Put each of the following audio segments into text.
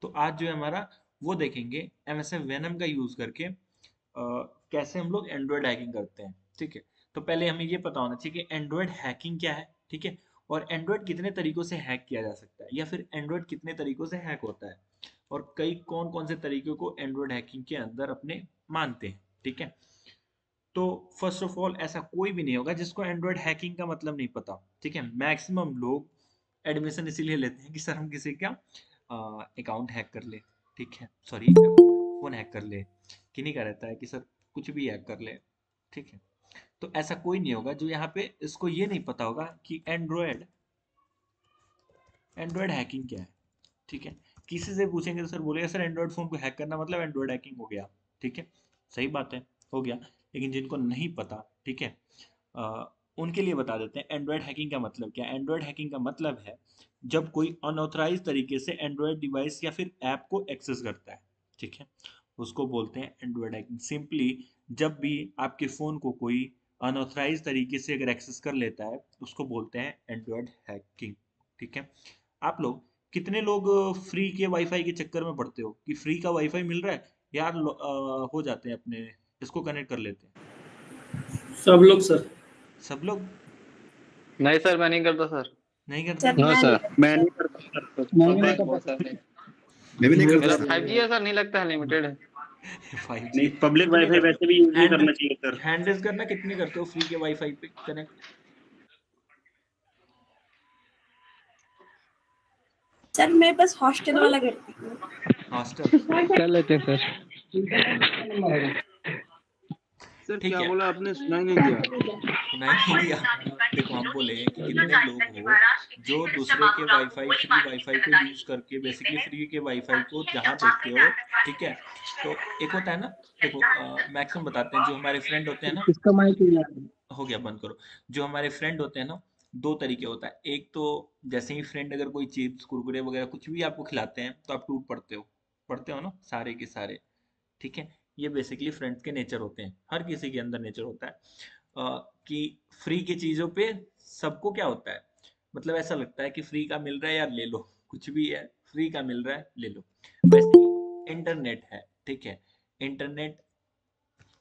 तो आज जो है हमारा वो देखेंगे एमएसएफ वेनम का यूज करके कैसे हम लोग एंड्रॉयड हैकिंग करते हैं। ठीक है, तो पहले हमें ये पता होना चाहिए कि एंड्रॉयड हैकिंग क्या है। ठीक है, और एंड्रॉयड कितने तरीकों से हैक किया जा सकता है, या फिर एंड्रॉयड कितने तरीकों से हैक होता है, और कई कौन कौन से तरीकों को एंड्रॉयड हैकिंग के अंदर अपने मानते हैं। ठीक है, तो फर्स्ट ऑफ ऑल ऐसा कोई भी नहीं होगा जिसको एंड्रॉयड हैकिंग का मतलब नहीं पता। ठीक है, मैक्सिमम लोग एडमिशन इसीलिए लेते हैं कि सर हम किसी का अकाउंट हैक कर ले, ठीक है, सॉरी फोन हैक कर ले, किन्हीं का रहता है कि सर कुछ भी हैक कर ले। ठीक है, तो ऐसा कोई नहीं होगा जो यहाँ पे इसको ये नहीं पता होगा कि एंड्रॉयड एंड्रॉयड हैकिंग क्या है। ठीक है, किसी से पूछेंगे तो सर बोलेगा सर एंड्रॉयड फोन को हैक करना मतलब एंड्रॉयड हैकिंग हो गया। ठीक है, सही बात है, हो गया। लेकिन जिनको नहीं पता, ठीक है, उनके लिए बता देते हैं एंड्रॉयड हैकिंग का मतलब क्या है। एंड्रॉयड हैकिंग का मतलब है जब कोई अनऑथराइज तरीके से एंड्रॉयड डिवाइस या फिर ऐप को एक्सेस करता है। ठीक है, उसको बोलते हैं एंड्रॉयड हैकिंग। सिंपली जब भी आपके फ़ोन को कोई अनऑथराइज तरीके से अगर एक्सेस कर लेता है उसको बोलते हैं एंड्रॉयड हैकिंग। ठीक है, आप लोग कितने लोग फ्री के वाईफाई के चक्कर में पड़ते हो कि फ्री का वाईफाई मिल रहा है यार, हो जाते हैं अपने इसको कनेक्ट कर लेते हैं। सब लोग सर। सब लोग नहीं सर, मैं नहीं करता सर। नहीं करते। सर नो सर, मैं नहीं करता सर। मैं भी नहीं करता। मैं भी नहीं करता मेरा सर। 5G है सर, नहीं लगता है लिमिटेड है। 5G नहीं, पब्लिक कितने वाईफाई करते वैसे हो भी यूज नहीं हैंड करना चाहिए सर। हैंड रेज करना, कितने करते हो फ्री के वाईफाई पे कनेक्ट। सर मैं बस हॉस्टल वाला करती हूँ। हॉस्टल कर लेते हैं सर। सर ठीक क्या है, बोला आपने, सुनाई नहीं दिया। सुनाई नहीं दिया। देखो हम बोले कि कितने लोग हो जो दूसरे के वाईफाई फ्री वाईफाई को यूज करके बेसिकली फ्री के वाईफाई को जहाँ देखते हो। ठीक है, तो एक होता है ना, देखो मैक्सिमम बताते हैं जो हमारे फ्रेंड होते हैं ना। किसका माइक हो गया, बंद करो। जो हमारे फ्रेंड होते हैं ना, दो तरीके होता है। एक तो जैसे ही फ्रेंड अगर कोई चिप्स कुरकुरे वगैरह कुछ भी आपको खिलाते हैं तो आप टूट पड़ते हो ना सारे के सारे। ठीक है, ये बेसिकली फ्रेंड्स के नेचर होते हैं, हर किसी के अंदर नेचर होता है कि फ्री की चीजों पे सबको क्या होता है, मतलब ऐसा लगता है कि फ्री का मिल रहा है यार ले लो, कुछ भी है फ्री का मिल रहा है ले लो। वैसे इंटरनेट है, ठीक है, इंटरनेट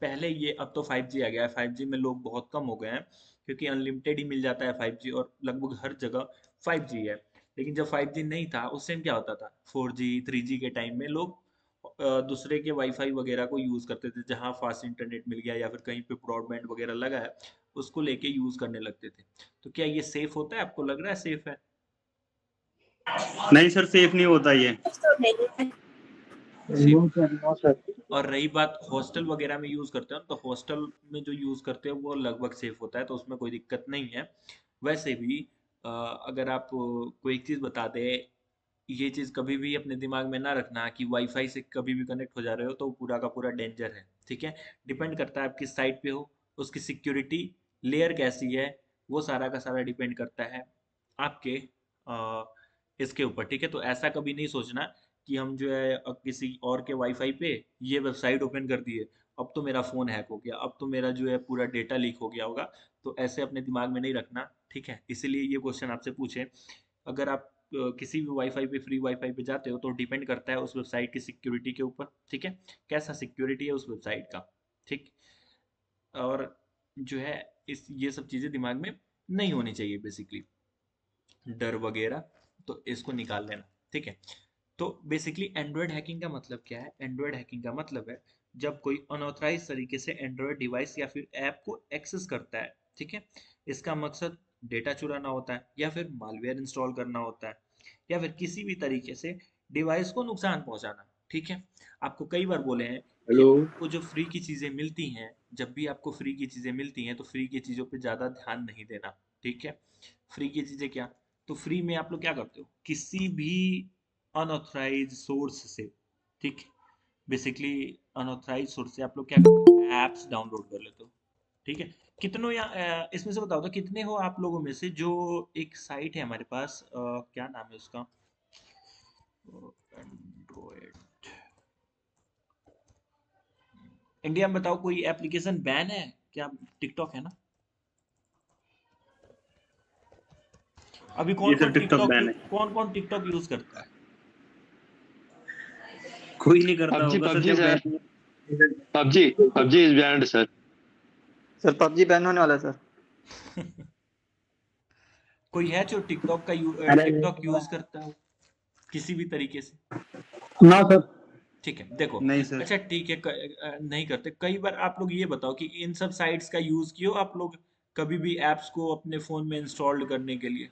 पहले ये, अब तो 5G आ गया है, 5G में लोग बहुत कम हो गए हैं क्योंकि अनलिमिटेड ही मिल जाता है 5G, और लगभग हर जगह 5G है। लेकिन जब 5G नहीं था उस टाइम क्या होता था, 4G 3G के टाइम में लोग दूसरे के वाईफाई वगैरह को यूज करते थे, जहाँ फास्ट इंटरनेट मिल गया या फिर कहीं पे ब्रॉडबैंड वगैरह लगा है उसको लेके यूज करने लगते थे। तो क्या ये सेफ होता है, आपको लग रहा है सेफ है। नहीं सर, सेफ नहीं होता ये। तो नहीं और रही बात हॉस्टल वगैरह में यूज करते हो तो हॉस्टल में जो यूज करते हो वो लगभग सेफ होता है, तो उसमें कोई दिक्कत नहीं है। वैसे भी अगर आप कोई एक चीज बता दे, ये चीज कभी भी अपने दिमाग में ना रखना कि वाईफाई से कभी भी कनेक्ट हो जा रहे हो तो पूरा का पूरा डेंजर है। ठीक है, डिपेंड करता है आप किस साइट पे हो, उसकी सिक्योरिटी लेयर कैसी है, वो सारा का सारा डिपेंड करता है आपके इसके ऊपर। ठीक है, तो ऐसा कभी नहीं सोचना कि हम जो है अब किसी और के वाईफाई पे ये वेबसाइट ओपन कर दिए, अब तो मेरा फोन हैक हो गया, अब तो मेरा जो है पूरा डेटा लीक हो गया होगा। तो ऐसे अपने दिमाग में नहीं रखना। ठीक है, इसीलिए ये क्वेश्चन आपसे पूछे। अगर आप किसी भी वाईफाई पे फ्री वाईफाई पे जाते हो तो डिपेंड करता है उस वेबसाइट की सिक्योरिटी के ऊपर। ठीक है, कैसा सिक्योरिटी है उस वेबसाइट का। ठीक, और जो है इस ये सब चीज़ें दिमाग में नहीं होनी चाहिए बेसिकली, डर वगैरह, तो इसको निकाल लेना। ठीक है, तो बेसिकली एंड्रॉयड हैकिंग का मतलब क्या है। एंड्रॉयड हैकिंग का मतलब है जब कोई अनऑथराइज तरीके से एंड्रॉयड डिवाइस या फिर ऐप को एक्सेस करता है। ठीक है, इसका मकसद डेटा चुराना होता है, या फिर मालवेयर इंस्टॉल करना होता है, या फिर किसी भी तरीके से डिवाइस को नुकसान पहुंचाना। ठीक है, आपको कई बार बोले हैं कि हेलो। आपको जो फ्री की चीजें मिलती हैं, जब भी आपको फ्री की चीजें मिलती हैं तो फ्री की चीजों पे ज्यादा ध्यान नहीं देना। ठीक है, फ्री की चीजें क्या, तो फ्री में आप लोग क्या करते हो, किसी भी अनऑथराइज सोर्स से, ठीक, बेसिकली अनऑथराइज सोर्स से आप लोग क्या करते हो, एप्स डाउनलोड कर लेते हो। ठीक है, कितनों या इसमें से बताओ तो कितने हो आप लोगों में से जो एक साइट है हमारे पास, क्या नाम है उसका, एंड्रॉयड इंडिया में, बताओ कोई एप्लीकेशन बैन है क्या, टिकटॉक है ना। अभी ये सर टिकटॉक बैन है। कौन कौन टिकटॉक यूज करता है। कोई नहीं करता पबजी होगा सर पबजी जब sir ban- PUBG PUBG is band sir. Sir PUBG ban होने वाला है सर। कोई है जो टिकटॉक का अरे टिकटॉक यूज करता हो किसी भी तरीके से? ना सर। ठीक है, देखो। नहीं सर। अच्छा ठीक है, नहीं करते। कई बार आप लोग ये बताओ कि इन सब साइट्स का यूज किए हो आप लोग कभी भी एप्स को अपने फोन में इंस्टॉल करने के लिए?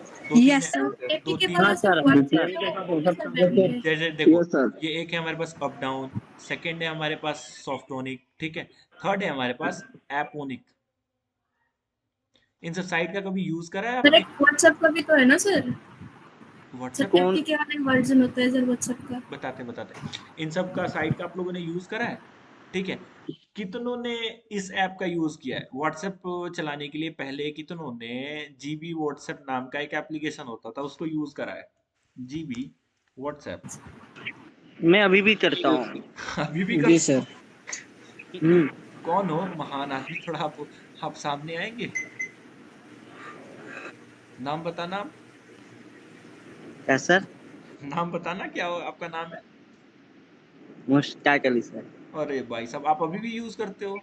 दो तीन यस सर, दो एपीके तीन हाँ वाला सर सिर्फ VPN के साथ हो सकता है व्हाट्सएप। सर। जैसे देखो, यस सर। ये एक है हमारे पास अप डाउन, सेकंड है हमारे पास सॉफ्टोनिक, ठीक है, थर्ड है हमारे पास एपोनिक। इन सब साइट का कभी यूज करा है सर आपने? एक व्हाट्सएप का भी तो है ना सर? व्हाट्सएप सर का? कौन? एपीके वाला एक वर्जन होता है सर व्हाट्सएप का। बताते इन सब का साइट का आप लोगों ने यूज करा है? ठीक है। कितनों ने इस ऐप का यूज किया है व्हाट्सएप चलाने के लिए? पहले कितनों ने जीबी व्हाट्सएप नाम का एक एप्लीकेशन होता था उसको यूज करा है? GB WhatsApp. मैं अभी भी करता हूँ। अभी भी जी करते हो? सर। कौन हो महान आदमी, थोड़ा आप सामने आएंगे? नाम बताना। क्या सर? नाम बताना, क्या आपका नाम है? मुश्ताक अली सर। अरे भाई साहब, आप अभी भी यूज करते हो?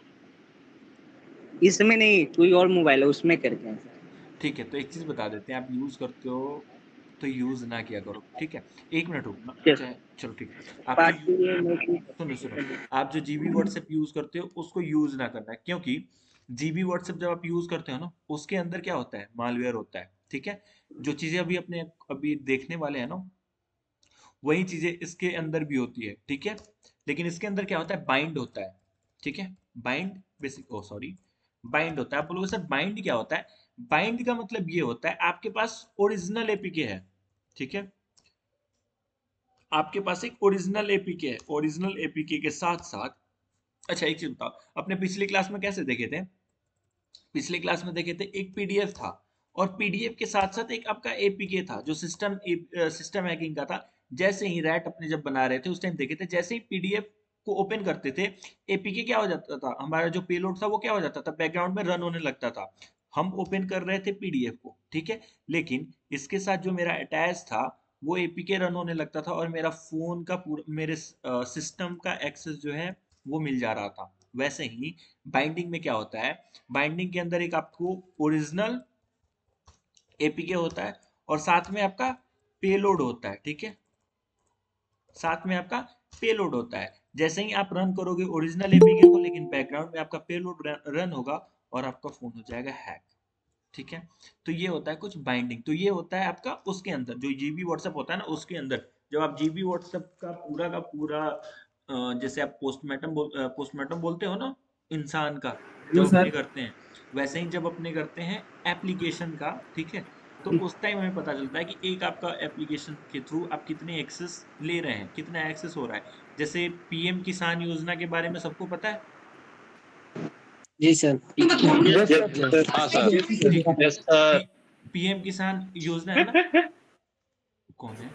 इसमें नहीं, कोई और मोबाइल है उसमें करते हैं सर। ठीक है, तो एक चीज बता देते हैं, आप यूज करते हो तो यूज ना किया करो, ठीक है? एक मिनट रुकना, यस। चाहे चलो ठीक है। आप जो बात के लिए मैं सुनो सुनो, आप जो जीबी व्हाट्सएप यूज करते हो उसको यूज ना करना है, क्योंकि जीबी व्हाट्सएप जब आप यूज करते हो ना उसके अंदर क्या होता है, मालवेयर होता है, ठीक है? जो चीजें अभी देखने वाले हैं ना, वही चीजें इसके अंदर भी होती है, ठीक है? लेकिन इसके अंदर क्या होता है, बाइंड होता है, ठीक है? बाइंड बेसिक ओ सॉरी बाइंड होता है। आप बोलोगे सर बाइंड क्या होता है? बाइंड का मतलब ये होता है आपके पास ओरिजिनल एपीके है, ठीक है? आपके पास एक ओरिजिनल एपीके है, ओरिजिनल एपीके के साथ साथ, अच्छा एक चीज बताओ, अपने पिछली क्लास में कैसे देखे थे? पिछले क्लास में देखे थे एक पीडीएफ था, और पीडीएफ के साथ साथ एक आपका एपीके था जो सिस्टम हैकिंग का था। जैसे ही रैट अपने जब बना रहे थे उस टाइम देखे थे, जैसे ही पीडीएफ को ओपन करते थे, एपीके क्या हो जाता था, हमारा जो पेलोड था वो क्या हो जाता था, बैकग्राउंड में रन होने लगता था। हम ओपन कर रहे थे पीडीएफ को, ठीक है, लेकिन इसके साथ जो मेरा अटैच था वो एपीके रन होने लगता था, और मेरा फोन का पूरा मेरे सिस्टम का एक्सेस जो है वो मिल जा रहा था। वैसे ही बाइंडिंग में क्या होता है, बाइंडिंग के अंदर एक आपको ओरिजिनल एपीके होता है, और साथ में आपका पेलोड होता है, ठीक है? साथ में आपका पेलोड होता है। जैसे ही आप रन करोगे ओरिजिनल एपीके को, लेकिन बैकग्राउंड में आपका पेलोड रन होगा और आपका फोन हो जाएगा हैक, ठीक है? तो ये होता है कुछ बाइंडिंग। तो ये होता है आपका उसके अंदर जो जीबी व्हाट्सएप होता है ना, उसके अंदर जब आप जीबी व्हाट्सएप का पूरा जैसे आप पोस्टमार्टम बोलते हो ना इंसान का, जब अपने करते हैं, वैसे ही जब अपने करते हैं एप्लीकेशन का, ठीक है, तो उस टाइम हमें पता चलता है कि एक आपका एप्लीकेशन के थ्रू आप कितने एक्सेस ले रहे हैं, कितना एक्सेस हो रहा है। जैसे पीएम किसान योजना के बारे में सबको पता है? जी सर। हाँ सर। ठीक है। Yes sir. पीएम किसान योजना है ना? कौन है?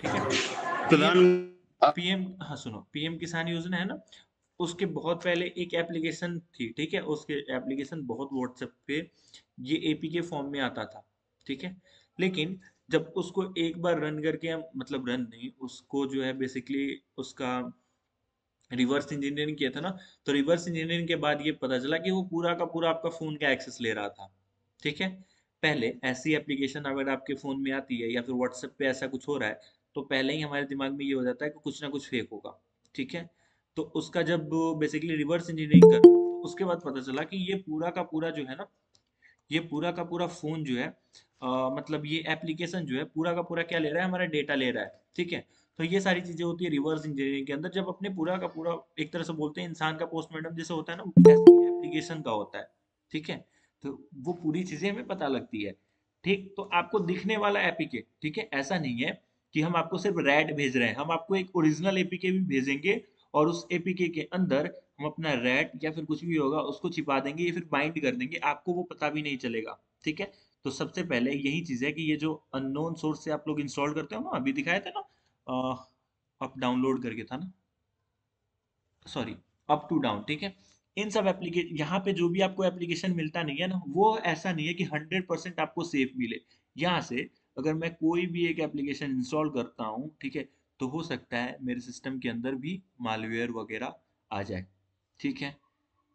ठीक है। पीएम प्रधान। पीएम हाँ सुनो, पीएम किसान योजना है ना, उसके बहुत पहले एक एप्लीकेशन थी, ठीक है? उसके एप्लीकेशन बहुत व्हाट्सएप पे ये एपीके फॉर्म में आता था, ठीक है? लेकिन जब उसको एक बार रन करके हम, मतलब रन नहीं, उसको जो है बेसिकली उसका रिवर्स इंजीनियरिंग किया था ना, तो रिवर्स इंजीनियरिंग के बाद ये पता चला कि वो पूरा का पूरा आपका फोन का एक्सेस ले रहा था, ठीक है? पहले ऐसी एप्लीकेशन अगर आपके फोन में आती है या फिर व्हाट्सएप पे ऐसा कुछ हो रहा है, तो पहले ही हमारे दिमाग में ये हो जाता है कि कुछ ना कुछ फेक होगा, ठीक है? तो उसका जब बेसिकली रिवर्स इंजीनियरिंग करा, तो उसके बाद पता चला कि ये पूरा का पूरा जो है ना, ये पूरा का पूरा फोन जो है मतलब ये एप्लीकेशन जो है पूरा का पूरा क्या ले रहा है, हमारा डेटा ले रहा है, ठीक है? तो ये सारी चीजें होती है रिवर्स इंजीनियरिंग के अंदर, जब अपने पूरा का पूरा एक तरह से बोलते हैं इंसान का पोस्टमार्टम जैसे होता है ना, ऐसे ही एप्लीकेशन का होता है, ठीक है? तो वो पूरी चीजें हमें पता लगती है, ठीक? तो आपको दिखने वाला एपीके, ठीक है, ऐसा नहीं है कि हम आपको सिर्फ रैट भेज रहे हैं, हम आपको एक ओरिजिनल एपीके भी भेजेंगे, और उस एपीके के अंदर हम अपना रैट या फिर कुछ भी होगा उसको छिपा देंगे या फिर बाइंड कर देंगे, आपको वो पता भी नहीं चलेगा, ठीक है? तो सबसे पहले यही चीज है कि ये जो अननोन सोर्स से आप लोग इंस्टॉल करते हो ना, अभी दिखाए थे ना, अप डाउनलोड करके था ना, सॉरी, अप टू डाउन, ठीक है? इन सब एप्लीकेशन, यहाँ पे जो भी आपको एप्लीकेशन मिलता नहीं है ना, वो ऐसा नहीं है कि 100% आपको सेफ मिले। यहाँ से अगर मैं कोई भी एक एप्लीकेशन इंस्टॉल करता हूँ, ठीक है, तो हो सकता है मेरे सिस्टम के अंदर भी मालवेयर वगैरह आ जाए, ठीक है।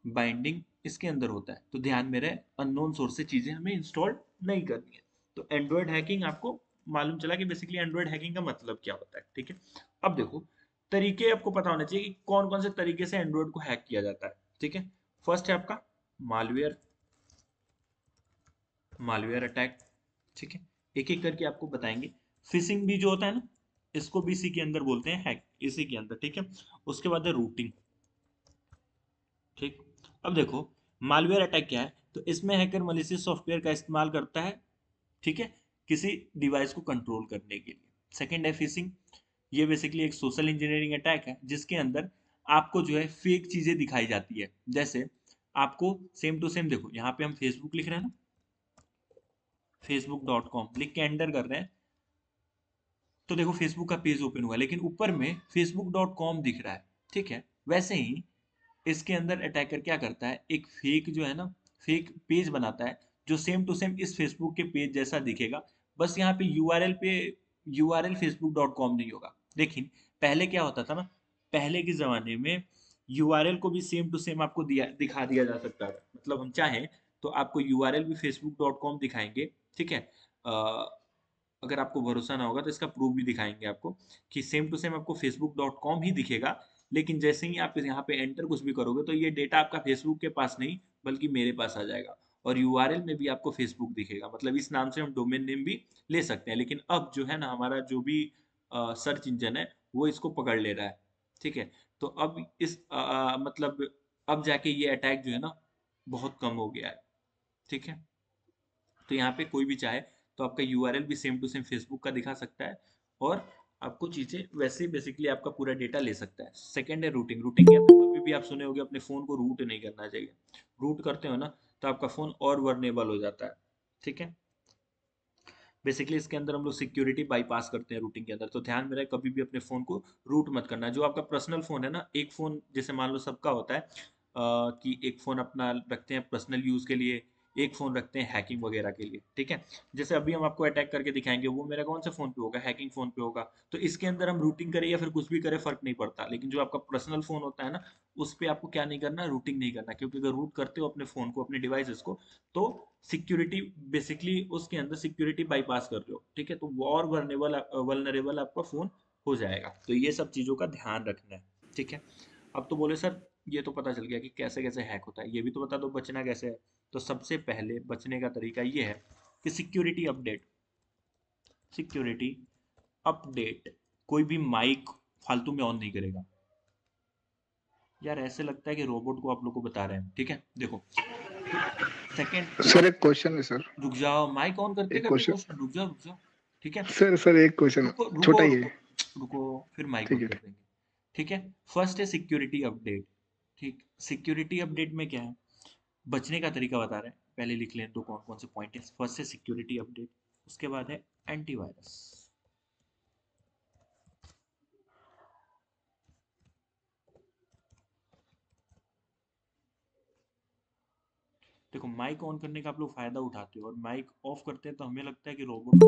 बाइंडिंग इसके अंदर होता है, तो ध्यान में रहे अननोन सोर्स से चीजें हमें इंस्टॉल नहीं करनी है। तो एंड्रॉयड हैकिंग आपको मालूम चला कि बेसिकली एंड्रॉयड हैकिंग का मतलब क्या होता है, ठीक है। अब देखो तरीके आपको पता होने चाहिए कि कौन कौन से तरीके से एंड्रॉयड को हैक किया जाता है, ठीक है। फर्स्ट है आपका मालवेयर, मालवेयर अटैक, ठीक है। एक एक करके आपको बताएंगे। फिशिंग भी जो होता है ना, इसको भी इसी के अंदर बोलते हैं हैक, इसी के अंदर, ठीक है। उसके बाद है रूटिंग, ठीक। अब देखो मालवेयर अटैक क्या है, तो इसमें हैकर मलिशियस सॉफ्टवेयर का इस्तेमाल करता है, ठीक है, किसी डिवाइस को कंट्रोल करने के लिए। सेकंड है फिशिंग, ये बेसिकली एक सोशल इंजीनियरिंग अटैक है जिसके अंदर आपको जो है फेक चीजें दिखाई जाती है। जैसे आपको सेम टू सेम, देखो यहाँ पे हम फेसबुक लिख रहे हैं ना, facebook.com लिख के एंटर कर रहे हैं, तो देखो फेसबुक का पेज ओपन हुआ लेकिन ऊपर में facebook.com दिख रहा है, ठीक है। वैसे ही इसके अंदर अटैकर क्या करता है, एक फेक जो है ना, फेक पेज बनाता है जो सेम टू सेम इस फेसबुक के पेज जैसा दिखेगा। बस यहाँ पे यूआरएल पे यूआरएल facebook.com नहीं होगा। लेकिन पहले क्या होता था ना, पहले के ज़माने में यूआरएल को भी सेम टू सेम आपको दिखा दिया जा सकता था। मतलब हम चाहें तो आपको यूआरएल भी facebook.com दिखाएंगे, ठीक है। अगर आपको भरोसा ना होगा तो इसका प्रूफ भी दिखाएंगे आपको कि सेम टू सेम आपको facebook.com ही दिखेगा। लेकिन जैसे ही आप यहाँ पे एंटर कुछ भी करोगे तो ये डेटा आपका फेसबुक के पास नहीं बल्कि मेरे पास आ जाएगा, और यूआरएल में भी आपको फेसबुक दिखेगा। मतलब इस नाम से हम डोमेन नेम भी ले सकते हैं। लेकिन अब जो है ना हमारा जो भी सर्च इंजन है वो इसको पकड़ ले रहा है, ठीक है। तो अब इस मतलब अब जाके ये अटैक जो है ना बहुत कम हो गया है, ठीक है। तो यहाँ पे कोई भी चाहे तो आपका यूआरएल भी सेम टू सेम फेसबुक का दिखा सकता है, और आपको चीजें वैसे ही बेसिकली आपका पूरा डेटा ले सकता है। सेकंड है रूटिंग। रूटिंग क्या, कभी भी आप सुने होंगे अपने फोन को रूट नहीं करना चाहिए। रूट करते हो ना तो आपका फोन और वर्नेबल हो जाता है, ठीक है। बेसिकली इसके अंदर हम लोग सिक्योरिटी बाईपास करते हैं रूटिंग के अंदर। तो ध्यान में रहे कभी भी अपने फोन को रूट मत करना। जो आपका पर्सनल फोन है ना, एक फोन जैसे मान लो सबका होता है कि एक फोन अपना रखते हैं पर्सनल यूज के लिए, एक फोन रखते हैं हैकिंग वगैरह के लिए, ठीक है। जैसे अभी हम आपको अटैक करके दिखाएंगे वो मेरा कौन सा फोन पे होगा, हैकिंग फोन पे होगा। तो इसके अंदर हम रूटिंग करें या फिर कुछ भी करें फर्क नहीं पड़ता। लेकिन जो आपका पर्सनल फोन होता है ना, उस पर आपको क्या नहीं करना, रूटिंग नहीं करना। क्योंकि अगर रूट करते हो अपने फोन को, अपने डिवाइसेस को, तो सिक्योरिटी बेसिकली उसके अंदर सिक्योरिटी बाईपास कर रहे हो, ठीक है। तो वो और वल्नरेबल आपका फोन हो जाएगा। तो ये सब चीजों का ध्यान रखना है, ठीक है। अब तो बोले सर ये तो पता चल गया कि कैसे कैसे हैक होता है, ये भी तो बता दो बचना कैसे है। तो सबसे पहले बचने का तरीका ये है कि सिक्योरिटी अपडेट, सिक्योरिटी अपडेट, कोई भी माइक फालतू में ऑन नहीं करेगा। यार ऐसे लगता है कि रोबोट को आप लोग को बता रहे हैं, ठीक है। देखो सेकंड, सर एक क्वेश्चन है सर। रुक जाओ, माइक ऑन करते एक कभी क्वेश्चन क्वेश्चन, रुक जाओ रुक जाओ, ठीक है। सर एक क्वेश्चन रुको रुको छोटा ही रुको है। रुको, फिर माइक ठीक ऑन है। कर देंगे, ठीक है। फर्स्ट है सिक्योरिटी अपडेट, ठीक। सिक्योरिटी अपडेट में क्या है, बचने का तरीका बता रहे हैं। पहले लिख लें तो कौन कौन से पॉइंट है। फर्स्ट है सिक्योरिटी अपडेट, उसके बाद है एंटीवायरस। देखो माइक ऑन करने का आप लोग फायदा उठाते हो और माइक ऑफ करते हैं तो हमें लगता है कि रोबोट,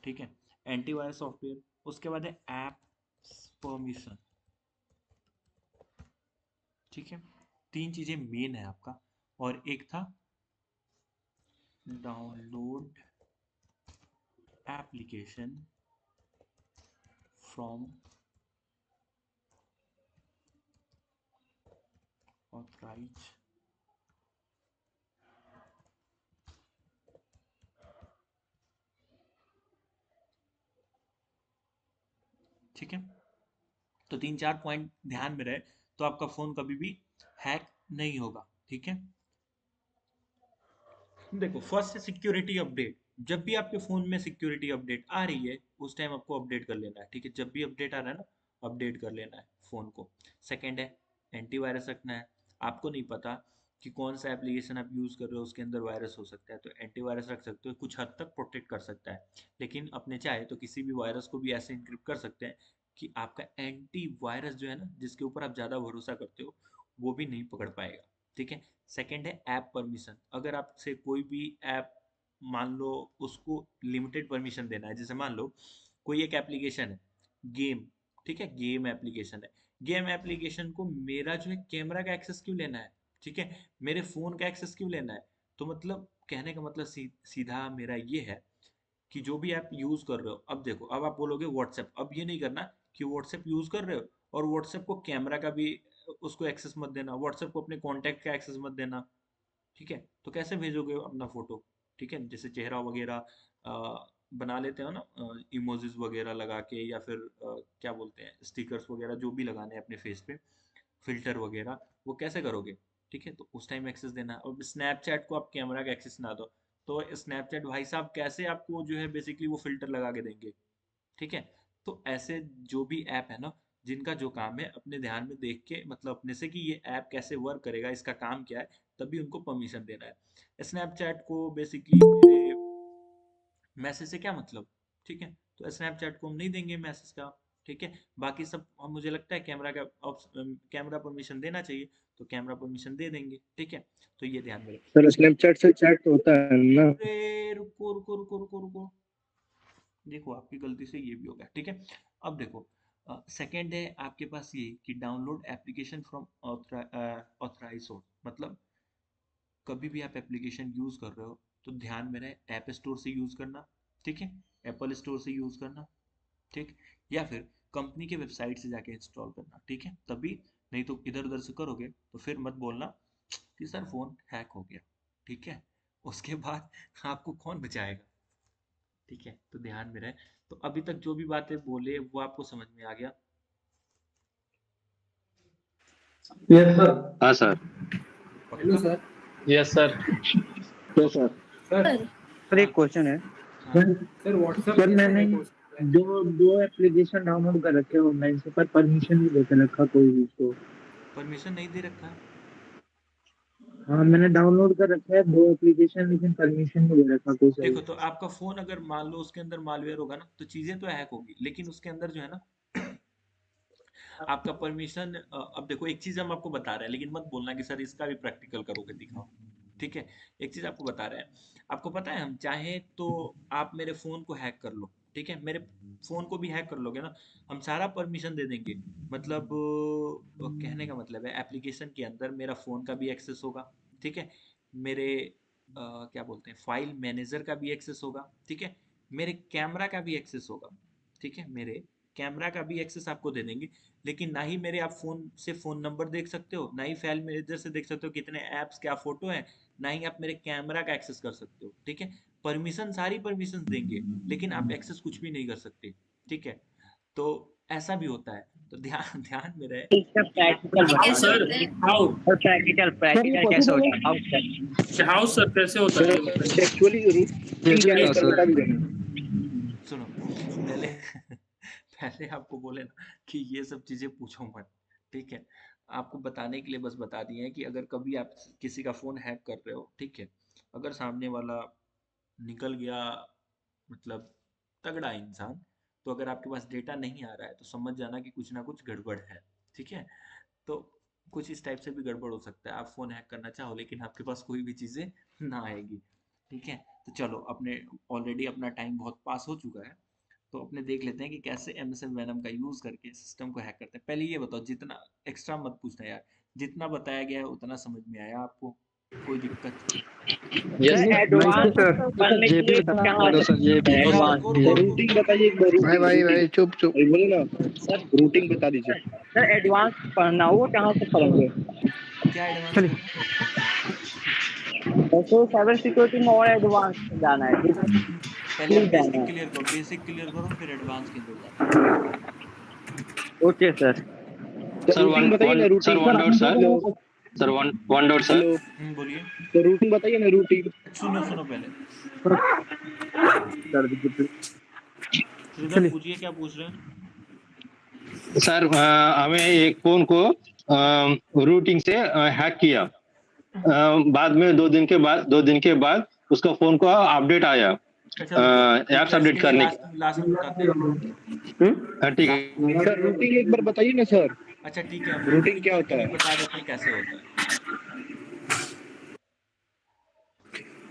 ठीक है। एंटीवायरस सॉफ्टवेयर, उसके बाद है ऐप परमिशन, ठीक है। तीन चीजें मेन है आपका। और एक था डाउनलोड एप्लीकेशन फ्रॉम ऑथराइज, ठीक है। तो तीन चार पॉइंट ध्यान में रहे तो आपका फोन कभी भी हैक नहीं होगा, ठीक है। देखो फर्स्ट है सिक्योरिटी अपडेट। जब भी आपके फोन में सिक्योरिटी अपडेट आ रही है उस टाइम आपको अपडेट कर लेना है, ठीक है। जब भी अपडेट आ रहा है ना अपडेट कर लेना है फोन को। सेकंड है एंटीवायरस रखना है। आपको नहीं पता कि कौन सा एप्लीकेशन आप यूज़ कर रहे हो उसके अंदर वायरस हो सकता है, तो एंटीवायरस रख सकते हो, कुछ हद तक प्रोटेक्ट कर सकता है। लेकिन अपने चाहे तो किसी भी वायरस को भी ऐसे इनक्रिप्ट कर सकते हैं कि आपका एंटीवायरस जो है ना, जिसके ऊपर आप ज़्यादा भरोसा करते हो, वो भी नहीं पकड़ पाएगा, ठीक है। सेकंड है ऐप परमिशन। अगर आपसे कोई भी ऐप मान लो उसको लिमिटेड परमिशन देना है। जैसे मान लो कोई एक एप्लीकेशन है गेम, ठीक है, गेम एप्लीकेशन है, गेम एप्लीकेशन को मेरा जो है कैमरा का एक्सेस क्यों लेना है, ठीक है, मेरे फोन का एक्सेस क्यों लेना है। तो मतलब कहने का मतलब सीधा मेरा ये है कि जो भी आप यूज कर रहे हो, अब देखो, अब आप बोलोगे व्हाट्सएप, अब ये नहीं करना कि व्हाट्सएप यूज कर रहे हो और व्हाट्सएप को कैमरा का भी उसको एक्सेस मत देना, व्हाट्सएप को अपने कॉन्टैक्ट का एक्सेस मत देना, ठीक है। तो कैसे भेजोगे अपना फोटो, ठीक है, जैसे चेहरा वगैरह बना लेते हो ना, इमोजीज वगैरह लगा के, या फिर क्या बोलते हैं, स्टिकर्स वगैरह जो भी लगाने हैं अपने फेस पे, फिल्टर वगैरह, वो कैसे करोगे, ठीक है। तो उस टाइम एक्सेस देना। और स्नैपचैट को आप कैमरा का एक्सेस ना दो, तो स्नैपचैट भाई साहब कैसे आपको जो है बेसिकली वो फिल्टर लगा के देंगे, ठीक है। तो ऐसे जो भी ऐप है ना, जिनका जो काम है अपने ध्यान में देख के, मतलब अपने से कि ये ऐप कैसे वर्क करेगा, इसका काम क्या है, तभी उनको परमिशन देना है। स्नैपचैट को बेसिकली मेरे मैसेज से क्या मतलब, ठीक है, तो स्नैपचैट को हम नहीं देंगे मैसेज का, ठीक है। बाकी सब हम, मुझे लगता है कैमरा का कैमरा परमिशन देना चाहिए, तो कैमरा परमिशन दे देंगे, ठीक है। तो ये ध्यान में रखें। सर स्नैपचैट से चैट होता है ना। अरे रुको रुको रुको रुको रुको, देखो आपकी गलती से ये भी हो गया, ठीक है। अब देखो सेकंड है आपके पास ये कि download application from authorise source, मतलब कभी भी आप एप्लीकेशन यूज कर रहे हो तो ध्यान में रहे ऐप स्टोर से यूज करना, ठीक है, एप्पल स्टोर से यूज करना, ठीक, या फिर कंपनी के वेबसाइट से जाके इंस्टॉल करना, ठीक है, तभी। नहीं तो इधर उधर से करोगे तो फिर मत बोलना कि सर फोन हैक हो गया, ठीक है, उसके बाद आपको कौन बचाएगा, ठीक है। तो ध्यान में रहे। तो अभी तक जो भी बातें बोले वो आपको समझ में आ गया। Yes sir. हाँ सर। पक्का? Yes sir. तो सर सर सर एक क्वेश्चन है। हाँ, सर व्हाट्सएप सर मैंने दो दो एप्लीकेशन डाउनलोड कर रखे हैं ऑनलाइन से, पर परमिशन नहीं लेकर रखा कोई भी तो। परमिशन नहीं दे रखा। हाँ मैंने डाउनलोड कर रखा है दो एप्लीकेशन, लेकिन परमिशन नहीं ले रखा कोई देखो, सा। तो आपका फोन अगर मान लो उसके अंदर मालवेयर होगा ना, तो चीजें तो हैक होगी, लेकिन उसके अंदर जो है ना आपका परमिशन, अब देखो एक चीज हम आपको बता रहे हैं, लेकिन मत बोलना कि सर इसका भी प्रैक्टिकल करोगे दिखाओ, ठीक है। एक चीज आपको बता रहे हैं, आपको पता है हम चाहे तो आप मेरे फोन को हैक कर लो, ठीक है, मेरे फोन को भी हैक कर लोगे ना, हम सारा परमिशन दे देंगे। मतलब कहने का मतलब है एप्लीकेशन के अंदर मेरा फोन का भी एक्सेस होगा, ठीक है, मेरे क्या बोलते हैं फाइल मैनेजर का भी एक्सेस होगा, ठीक है, मेरे कैमरा का भी एक्सेस होगा, ठीक है, मेरे कैमरा का भी एक्सेस आपको दे देंगे। लेकिन ना ही मेरे आप फोन से फोन नंबर देख सकते हो, ना ही फाइल मैनेजर से देख सकते हो कितने ऐप्स क्या फोटो है, ना ही आप मेरे कैमरा का एक्सेस कर सकते हो, ठीक है। परमिशन सारी परमिशन देंगे, लेकिन आप एक्सेस कुछ भी नहीं कर सकते, ठीक है। तो ऐसा भी होता है, तो ध्यान ध्यान में रहे इसका प्रैक्टिकल कि बता सर दो। हाउ और प्रैक्टिकल प्रैक्टिकल कैसे होता है? How sir? हाउ सर कैसे होता है ये बताइए। एक्चुअली रूटीन क्या है सर, बता भी देना। सुनो, पहले पहले आपको बोले ना कि ये सब चीजें पूछो मत, ठीक है। आपको बताने के लिए बस बता दिए हैं कि अगर कभी आप किसी का फोन हैक कर रहे हो, ठीक है, अगर सामने वाला निकल गया, मतलब तगड़ा इंसान, तो अगर आपके पास डेटा नहीं आ रहा है तो समझ जाना कि कुछ ना कुछ गड़बड़ है, ठीक है। तो कुछ इस टाइप से भी गड़बड़ हो सकता है, आप फोन हैक करना चाहो लेकिन आपके पास कोई भी चीजें ना आएगी, ठीक है। तो चलो, अपने ऑलरेडी अपना टाइम बहुत पास हो चुका है, तो अपने देख लेते हैं कि कैसे एमएसएन वेनम का यूज करके सिस्टम को हैक करते हैं। पहले ये बताओ, जितना एक्स्ट्रा मत पूछना यार, जितना बताया गया है उतना समझ में आया आपको, कोई दिक्कत? यस सर एडवांस पढ़ने के लिए कहाँ सर। ये भी रुको एडवांस? रुको रुको रुको, रूटीन बताइए एक बार। भाई चुप चुप बोलो ना। सर रूटीन बता दीजिए। सर एडवांस पढ़ना हो कहाँ से पढ़ेंगे? क्या एडवांस पढ़ना? वैसे साइबर सिक्योरिटी में और एडवांस जाना है, ठीक है? पहले आप प्लीज जाना बेसिक है। क्लियर करो, बेसिक क्लियर करो, फिर एडवांस के अंदर जाना। Okay sir. Sir one one sir one dot sir. Sir one dot sir. बोलिए। तो रूटीन बताइए ना, रूटीन। सुनो सुनो पहले, कर दीजिए। श्रीधर पूछिए क्या पूछ रहे हैं। सर हमें एक फोन को रूटिंग से हैक किया। बाद में 2 दिन के बाद उसका फोन को अपडेट आया, एप्स अपडेट करने के। लास्ट में बताते हैं। ठीक है सर रूटीन एक बार बताइए ना सर। अच्छा ठीक है, हम रूटीन क्या होता है? बता देते हैं कैसे होता है।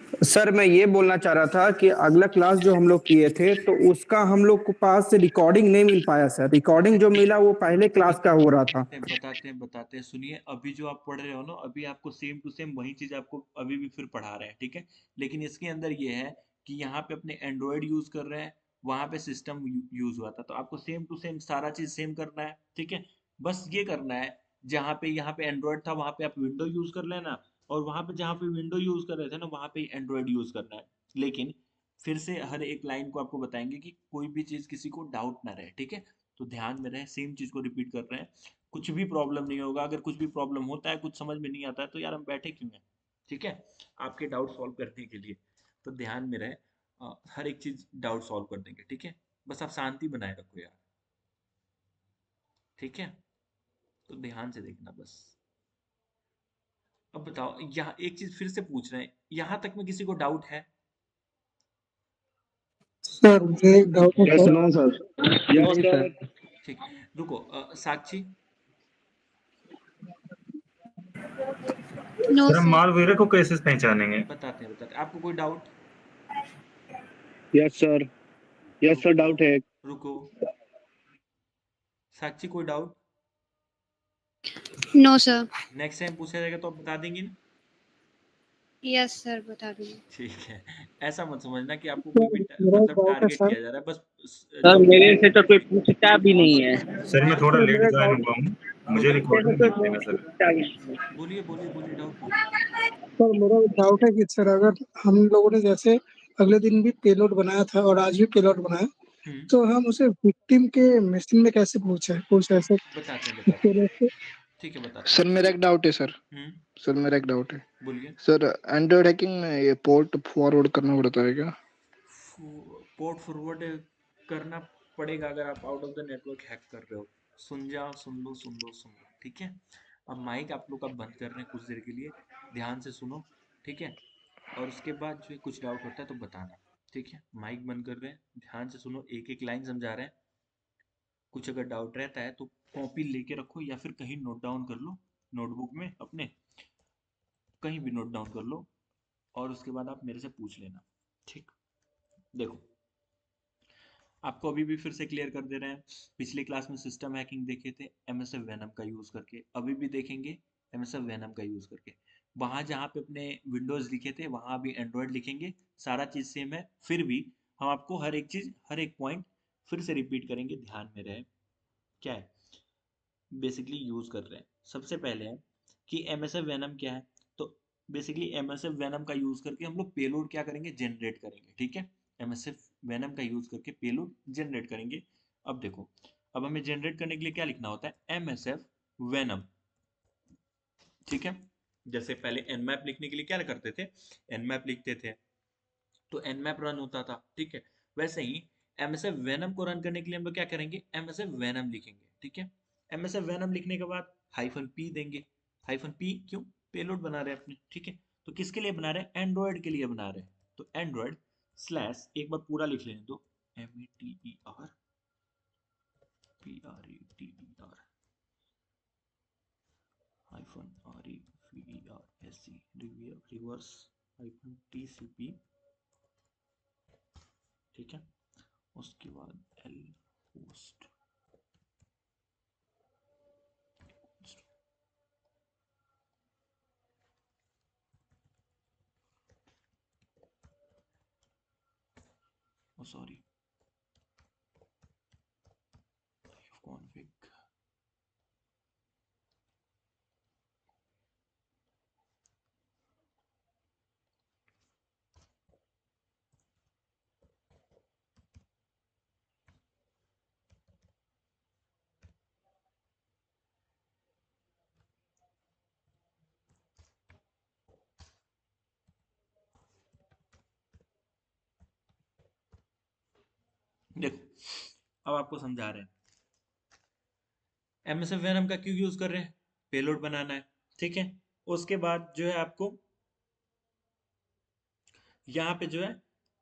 सर मैं ये बोलना चाह रहा था कि अगला क्लास जो हम लोग किए थे तो उसका हम लोग को पास रिकॉर्डिंग नहीं मिल पाया सर। रिकॉर्डिंग जो मिला वो पहले क्लास का हो रहा था। बताते हैं सुनिए। अभी जो आप पढ़ रहे हो ना, अभी आपको सेम टू सेम वही चीज आपको अभी भी फिर पढ़ा रहे हैं, ठीक है। लेकिन इसके अंदर ये है कि यहाँ पे अपने एंड्रॉयड यूज कर रहे हैं, वहां पे सिस्टम यूज हुआ था, तो आपको सेम टू सेम सारा चीज सेम करना है, ठीक है। बस ये करना है, जहाँ पे यहाँ पे एंड्रॉयड था वहां पे आप विंडो यूज कर लेना, और वहां पे जहाँ पे विंडो यूज कर रहे थे ना वहां पे एंड्रॉयड यूज करना है। लेकिन फिर से हर एक लाइन को आपको बताएंगे कि कोई भी चीज किसी को डाउट ना रहे, ठीक है। तो ध्यान में रहे, सेम चीज को रिपीट कर रहे हैं, कुछ भी प्रॉब्लम नहीं होगा। अगर कुछ भी प्रॉब्लम होता है, कुछ समझ में नहीं आता है, तो यार हम बैठे क्यों हैं, ठीक है, आपके डाउट सॉल्व करने के लिए। तो ध्यान में रहे, हर एक चीज डाउट सॉल्व कर देंगे, ठीक है। बस आप शांति बनाए रखो यार, ठीक है। तो ध्यान से देखना बस। अब बताओ, यहाँ एक चीज फिर से पूछ रहे हैं, यहाँ तक में किसी को डाउट है? सर मुझे एक डाउट है यस सर। No sir. नहीं सर। ठीक, रुको। साक्षी, नो सर हम सर। मालवीर को कैसे पहचानेंगे? बताते हैं आपको कोई doubt? Yes sir. Yes sir, doubt है। रुको, साक्षी कोई doubt? No sir. Next time पूछा जाएगा तो आप बता देंगी ना? यस सर, बता दूंगी। ठीक है। ऐसा मत समझना कि आपको कोई भी सर मेरा एक मतलब डाउट है टारगेट सर। किया जा रहा है, बस सर जो मेरे से तो कोई पूछता भी नहीं है। सर मैं थोड़ा सर लेट मेरा ज्वाइन डाउट हुआ हूँ, मुझे मेरे रिकॉर्डिंग से भेज कोई देना सर। पूछता भी नहीं है। बोलिए डाउट बोलिए। सर मेरा एक डाउट है कि सर अगर हम लोगों ने जैसे अगले दिन भी पेलोड बनाया था और आज भी पेलोड बनाया, हम्म, तो हम उसे विक्टिम के मशीन में कैसे पूछे कुछ ऐसे बताते हैं पेलोड से। ठीक है, बताते सर मेरा एक डाउट है सर। हैं। सर मेरा एक डाउट है बोलिए। सर। एंड्रॉइड हैकिंग में ये पोर्ट फॉरवर्ड करना पड़ता है क्या? पोर्ट फॉरवर्ड करना पड़ेगा अगर आप out of the network hack कर रहे हो। सुन लो, ठीक है। अब माइक आप लोग का बंद कर रहे हैं कुछ देर के लिए, ध्यान से सुनो, ठीक है। और उसके बाद जो है कुछ डाउट होता है तो बताना, ठीक है। माइक बंद कर रहे हैं, ध्यान से सुनो, एक एक लाइन समझा रहे हैं। कुछ अगर डाउट रहता है तो कॉपी लेके रखो या फिर कहीं नोट डाउन कर लो, नोटबुक में अपने कहीं भी नोट डाउन कर लो, और उसके बाद आप मेरे से पूछ लेना, ठीक। देखो, आपको अभी भी फिर से क्लियर कर दे रहे हैं। पिछली क्लास में सिस्टम हैकिंग देखे थे एमएसएफ वेनम का यूज करके, अभी भी देखेंगे एमएसएफ वेनम का यूज करके। वहां जहां पे अपने विंडोज लिखे थे वहां भी एंड्रॉयड लिखेंगे, सारा चीज सेम है। फिर भी हम आपको हर एक चीज, हर एक पॉइंट फिर से रिपीट करेंगे, ध्यान में रहे क्या है बेसिकली यूज कर रहे हैं। सबसे पहले है कि एमएसएफ वेनम क्या है। तो बेसिकली एमएसएफ वेनम का यूज करके हम लोग पेलोड क्या करेंगे, जनरेट करेंगे, ठीक है। एमएसएफ वेनम का यूज करके पेलोड जनरेट करेंगे। अब देखो, अब हमें जनरेट करने के लिए क्या लिखना होता है, एमएसएफ वेनम, ठीक है। जैसे पहले एनमैप लिखने के लिए क्या करते थे, एनमैप लिखते थे तो एनमैप रन होता था, ठीक है। वैसे ही एमएसएफ वेनम को रन करने के लिए हम लोग क्या करेंगे, एमएसएफ वेनम लिखेंगे, ठीक है। एमएसएफ वेनम लिखने के बाद हाइफन पी देंगे। हाइफन पी क्यों, पेलोड बना रहे हैं अपने, ठीक है। तो किसके लिए बना रहे हैं, एंड्रॉयड के लिए बना रहे हैं। तो एंड्रॉयड स्लैश, एक बार पूरा लिख लेने दो, METER hyphen REVERSE reverse hyphen TCP, ठीक है। उसके बाद एल होस्ट, सॉरी कॉन्फ़िग। देखो, अब आपको समझा रहे हैं एमएसएफ वेनम का क्यों यूज कर रहे हैं, पेलोड बनाना है, ठीक है। उसके बाद जो है आपको यहाँ पे जो है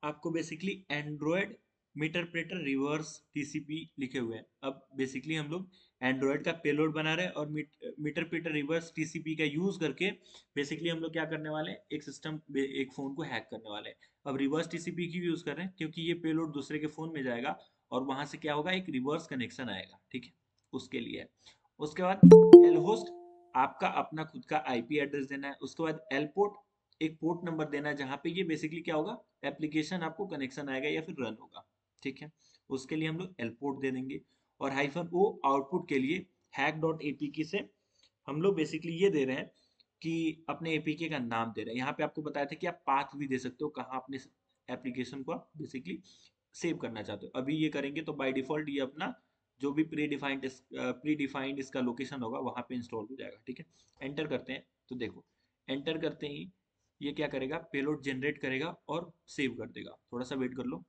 आपको बेसिकली एंड्रॉयड मीटरप्रेटर रिवर्स टीसीपी लिखे हुए हैं। अब बेसिकली हम लोग एंड्रॉयड का पेलोड बना रहे हैं और मीटरप्रेटर रिवर्स टीसीपी का यूज करके बेसिकली हम लोग क्या करने वाले हैं, एक सिस्टम, एक फोन को हैक करने वाले हैं। अब रिवर्स टीसीपी क्यों यूज कर रहे हैं, क्योंकि ये पेलोड दूसरे के फोन में जाएगा और वहां से क्या होगा, एक रिवर्स कनेक्शन आएगा, ठीक है, उसके लिए। उसके बाद एल होस्ट, आपका अपना खुद का आईपी एड्रेस देना है। उसके बाद एल पोर्ट, एक पोर्ट नंबर देना है जहां पे ये बेसिकली क्या होगा, एप्लीकेशन आपको कनेक्शन आएगा या फिर रन होगा, ठीक है। उसके लिए हम लोग एल पोर्ट दे देंगे। और हाइफन ओ आउटपुट के लिए हैक डॉट एपीके से हम लोग बेसिकली ये दे रहे हैं कि अपने एपीके का नाम दे रहे हैं। यहाँ पे आपको बताया था कि आप पाथ भी दे सकते हो, कहाँ अपने एप्लीकेशन को आप बेसिकली सेव करना चाहते हो। अभी ये करेंगे तो बाय डिफॉल्ट ये अपना जो भी प्री डिफाइंड इसका लोकेशन होगा वहां पे इंस्टॉल हो जाएगा, ठीक है। एंटर करते हैं तो देखो, एंटर करते ही ये क्या करेगा, पेलोड जनरेट करेगा और सेव कर देगा। थोड़ा सा वेट कर लो।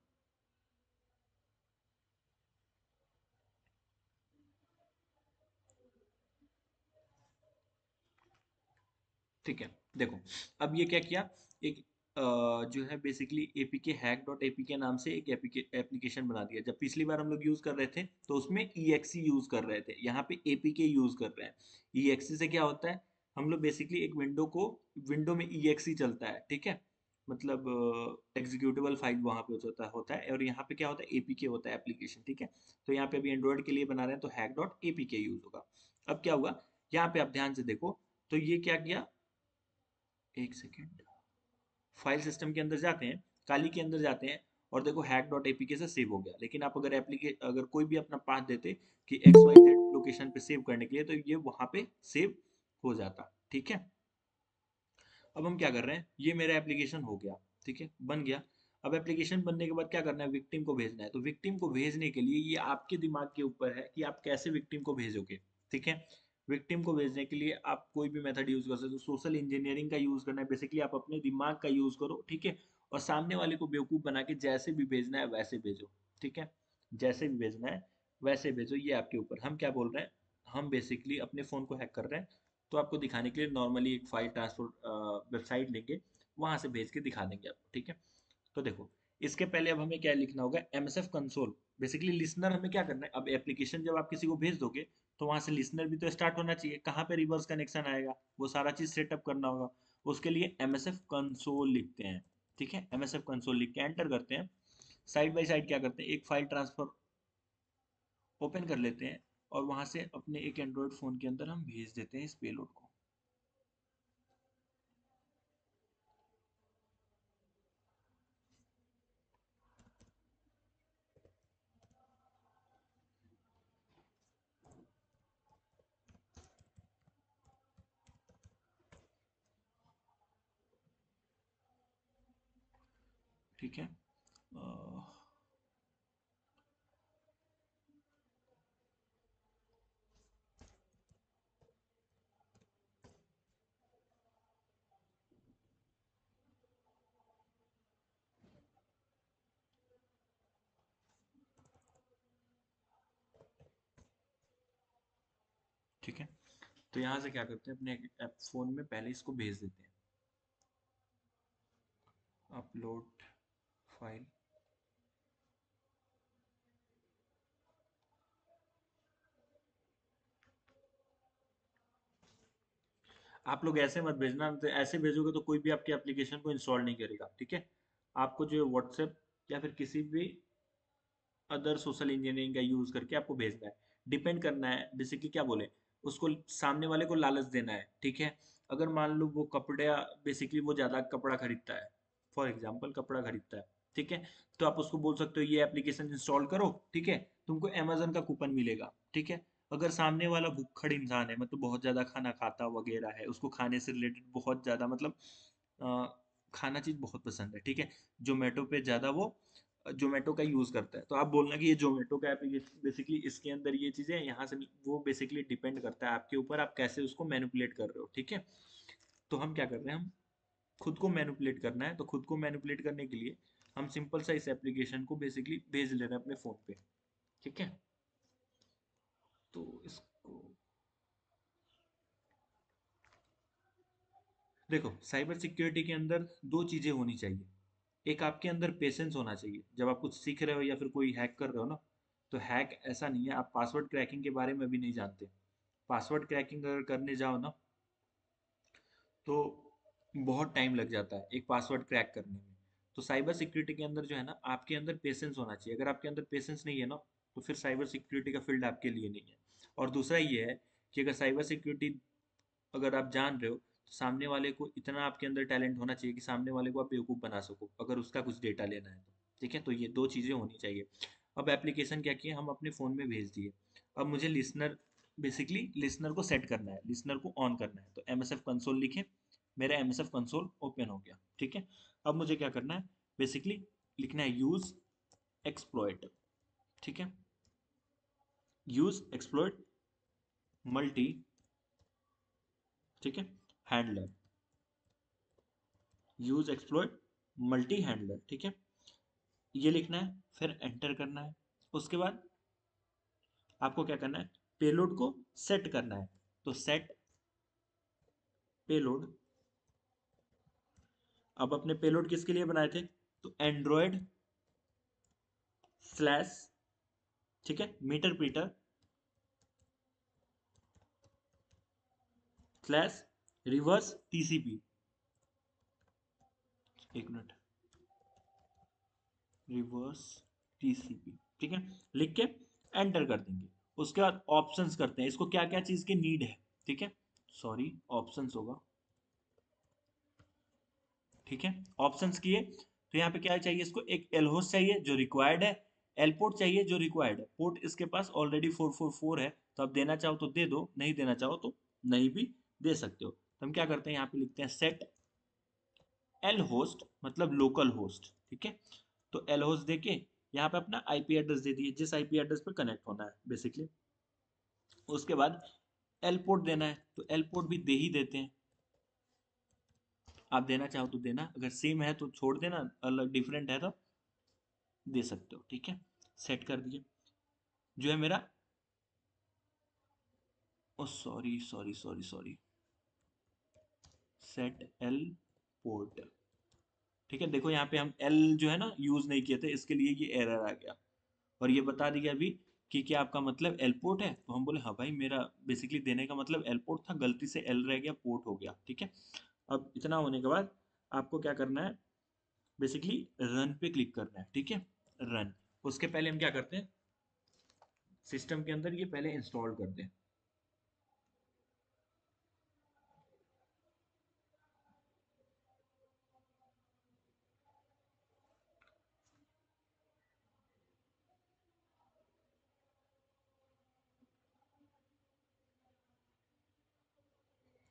ठीक है, देखो अब ये क्या किया, एक जो है basically APK hack dot APK नाम से एक एप्लीकेशन बना दिया। जब पिछली बार हम लोग यूज कर रहे थे तो उसमें ईएक्सी यूज कर रहे थे, यहाँ पे एपीके यूज कर रहे हैं। ईएक्सी से क्या होता है, हम लोग बेसिकली एक विंडो में ईएक्सी चलता है, ठीक है, मतलब एग्जीक्यूटेबल फाइल वहां पे होता है और यहाँ पे क्या होता है, एपीके होता है एप्लीकेशन, ठीक है। तो यहाँ पे अभी एंड्रॉइड के लिए बना रहे हैं तो हैक डॉट एपीके यूज होगा। अब क्या हुआ, यहाँ पे आप ध्यान से देखो तो ये क्या किया, एक सेकेंड, फाइल सिस्टम के अंदर जाते हैं, काली के अंदर जाते हैं और देखो हैक डॉट एपीके से सेव हो गया। लेकिन आप अगर कोई भी अपना पाथ देते कि एक्स वाई जेड लोकेशन पे सेव करने के लिए, तो ये वहां पे सेव हो जाता, ठीक है। अब हम क्या कर रहे हैं, ये मेरा एप्लीकेशन हो गया, ठीक है, बन गया। अब एप्लीकेशन बनने के बाद क्या करना है, विक्टिम को भेजना है। तो विक्टिम को भेजने के लिए ये आपके दिमाग के ऊपर है कि आप कैसे विक्टिम को भेजोगे, ठीक है। विक्टिम को भेजने के लिए आप कोई भी मेथड यूज कर सकते हो, सोशल इंजीनियरिंग का यूज करना है, बेसिकली आप अपने दिमाग का यूज करो, ठीक है। और सामने वाले को बेवकूफ बना के जैसे भी भेजना है वैसे भेजो, ठीक है, जैसे भी भेजना है वैसे भेजो, ये आपके ऊपर। हम क्या बोल रहे हैं, हम बेसिकली अपने फोन को हैक कर रहे हैं तो आपको दिखाने के लिए नॉर्मली एक फाइल ट्रांसफर वेबसाइट लेंगे, वहां से भेज के दिखा देंगे आपको, ठीक है। तो देखो, इसके पहले अब हमें क्या लिखना होगा, एमएसएफ कंसोल। बेसिकली लिसनर हमें क्या करना है, अब एप्लीकेशन जब आप किसी को भेज दोगे तो वहां से लिसनर भी तो स्टार्ट होना चाहिए, कहाँ पे रिवर्स कनेक्शन आएगा, वो सारा चीज सेटअप करना होगा। उसके लिए एमएसएफ कंसोल लिखते हैं, ठीक है। एमएसएफ कंसोल लिख के एंटर करते हैं। साइड बाय साइड क्या करते हैं, एक फाइल ट्रांसफर ओपन कर लेते हैं और वहां से अपने एक एंड्रॉयड फोन के अंदर हम भेज देते हैं इस पेलोड को। ठीक है, ठीक है। तो यहाँ से क्या करते हैं, अपने फोन में पहले इसको भेज देते हैं, अपलोड फाइल। आप लोग ऐसे मत भेजना, तो ऐसे भेजोगे तो कोई भी आपके एप्लीकेशन को इंस्टॉल नहीं करेगा, ठीक है। आपको जो व्हाट्सएप या फिर किसी भी अदर सोशल इंजीनियरिंग का यूज करके आपको भेजना है, डिपेंड करना है बेसिकली, क्या बोले उसको, सामने वाले को लालच देना है, ठीक है। अगर मान लो वो कपड़े, बेसिकली वो ज्यादा कपड़ा खरीदता है, फॉर एग्जाम्पल कपड़ा खरीदता है, ठीक है, तो आप उसको बोल सकते हो ये एप्लीकेशन इंस्टॉल करो, ठीक है, तुमको अमेजन का कूपन मिलेगा, ठीक है। अगर सामने वाला भुक्खड़ इंसान है, मतलब बहुत ज्यादा खाना खाता वगैरह है, उसको खाने से रिलेटेड बहुत ज्यादा मतलब अ, खाना चीज बहुत पसंद है, ठीक है, जोमेटो पे ज्यादा वो जोमेटो का यूज करता है, तो आप बोलना कि ये जोमेटो का एप्लीकेशन बेसिकली इसके अंदर ये चीजें यहाँ से वो बेसिकली डिपेंड करता है आपके ऊपर, आप कैसे उसको मैनिपुलेट कर रहे हो, ठीक है। तो हम क्या कर रहे हैं, हम खुद को मैनिपुलेट करना है, तो खुद को मैनिपुलेट करने के लिए हम सिंपल सा इस एप्लीकेशन को बेसिकली भेज ले रहे हैं अपने फोन पे, ठीक है। तो इसको देखो, साइबर सिक्योरिटी के अंदर दो चीजें होनी चाहिए, एक आपके अंदर पेशेंस होना चाहिए जब आप कुछ सीख रहे हो या फिर कोई हैक कर रहे हो ना। तो हैक ऐसा नहीं है, आप पासवर्ड क्रैकिंग के बारे में भी नहीं जानते। पासवर्ड क्रैकिंग अगर करने जाओ ना तो बहुत टाइम लग जाता है एक पासवर्ड क्रैक करने में। तो साइबर सिक्योरिटी के अंदर जो है ना, आपके अंदर पेशेंस होना चाहिए। अगर आपके अंदर पेशेंस नहीं है ना, तो फिर साइबर सिक्योरिटी का फील्ड आपके लिए नहीं है। और दूसरा ये है कि अगर साइबर सिक्योरिटी अगर आप जान रहे हो, तो सामने वाले को इतना आपके अंदर टैलेंट होना चाहिए कि सामने वाले को आप बेवकूफ़ बना सको अगर उसका कुछ डेटा लेना है तो। ठीक है, तो ये दो चीज़ें होनी चाहिए। अब एप्लीकेशन क्या किए, हम अपने फ़ोन में भेज दिए। अब मुझे लिसनर, बेसिकली लिसनर को सेट करना है, लिसनर को ऑन करना है। तो एम एस एफ कंसोल लिखे, मेरा M S F console open हो गया। ठीक है, अब मुझे क्या करना है, बेसिकली लिखना है यूज़ एक्सप्लॉइट। ठीक है, यूज़ एक्सप्लॉइट मल्टी, ठीक है, handler, use exploit multi handler. ठीक है, ये लिखना है, फिर एंटर करना है। उसके बाद आपको क्या करना है, पेलोड को सेट करना है। तो सेट पेलोड। अब अपने पेलोड किसके लिए बनाए थे, तो एंड्रॉयड स्लैश, ठीक है, meterpreter slash reverse TCP. एक मिनट, रिवर्स टीसीपी। ठीक है, लिख के एंटर कर देंगे। उसके बाद ऑप्शंस करते हैं, इसको क्या क्या चीज की नीड है। ठीक है, सॉरी ऑप्शंस होगा। ठीक है, ऑप्शंस किए तो यहाँ पे क्या चाहिए, इसको एक एल होस्ट चाहिए जो रिक्वायर्ड है, एल पोर्ट चाहिए जो रिक्वायर्ड है। पोर्ट इसके पास ऑलरेडी 444 है, तो आप देना चाहो तो दे दो, नहीं देना चाहो तो नहीं भी दे सकते हो। तो हम क्या करते हैं, यहाँ पे लिखते हैं सेट एल होस्ट, मतलब लोकल होस्ट। ठीक है, तो एल होस्ट देके यहाँ पे अपना आईपी एड्रेस दे दिए, जिस आईपी एड्रेस पे कनेक्ट होना है बेसिकली। उसके बाद एल पोर्ट देना है, तो एल पोर्ट भी दे ही देते हैं। आप देना चाहो तो देना, अगर सेम है तो छोड़ देना, अलग डिफरेंट है तो दे सकते हो। ठीक है, सेट कर दिए। जो है मेरा, oh sorry sorry sorry sorry, set L port. ठीक है, देखो यहाँ पे हम एल जो है ना यूज नहीं किए थे, इसके लिए ये एरर आ गया। और ये बता दिया अभी कि क्या आपका मतलब एल पोर्ट है, तो हम बोले हाँ भाई, मेरा बेसिकली देने का मतलब एल पोर्ट था, गलती से एल रह गया, पोर्ट हो गया। ठीक है, अब इतना होने के बाद आपको क्या करना है, बेसिकली रन पे क्लिक करना है। ठीक है, रन। उसके पहले हम क्या करते हैं, सिस्टम के अंदर ये पहले इंस्टॉल करते हैं।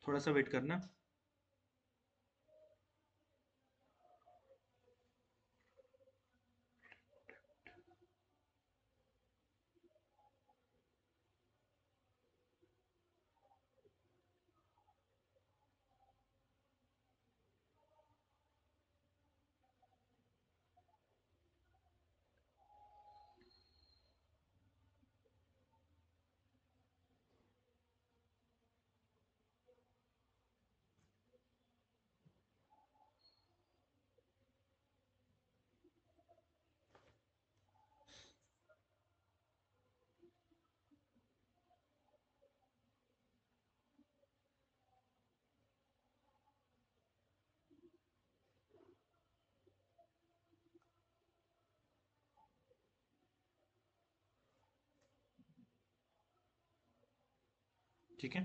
थोड़ा सा वेट करना। ठीक है,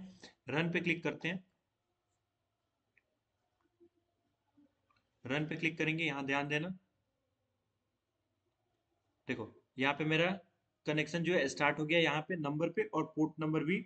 रन पे क्लिक करते हैं। रन पे क्लिक करेंगे, यहाँ ध्यान देना, देखो यहाँ पे मेरा कनेक्शन जो है स्टार्ट हो गया, यहाँ पे नंबर पे, और पोर्ट नंबर भी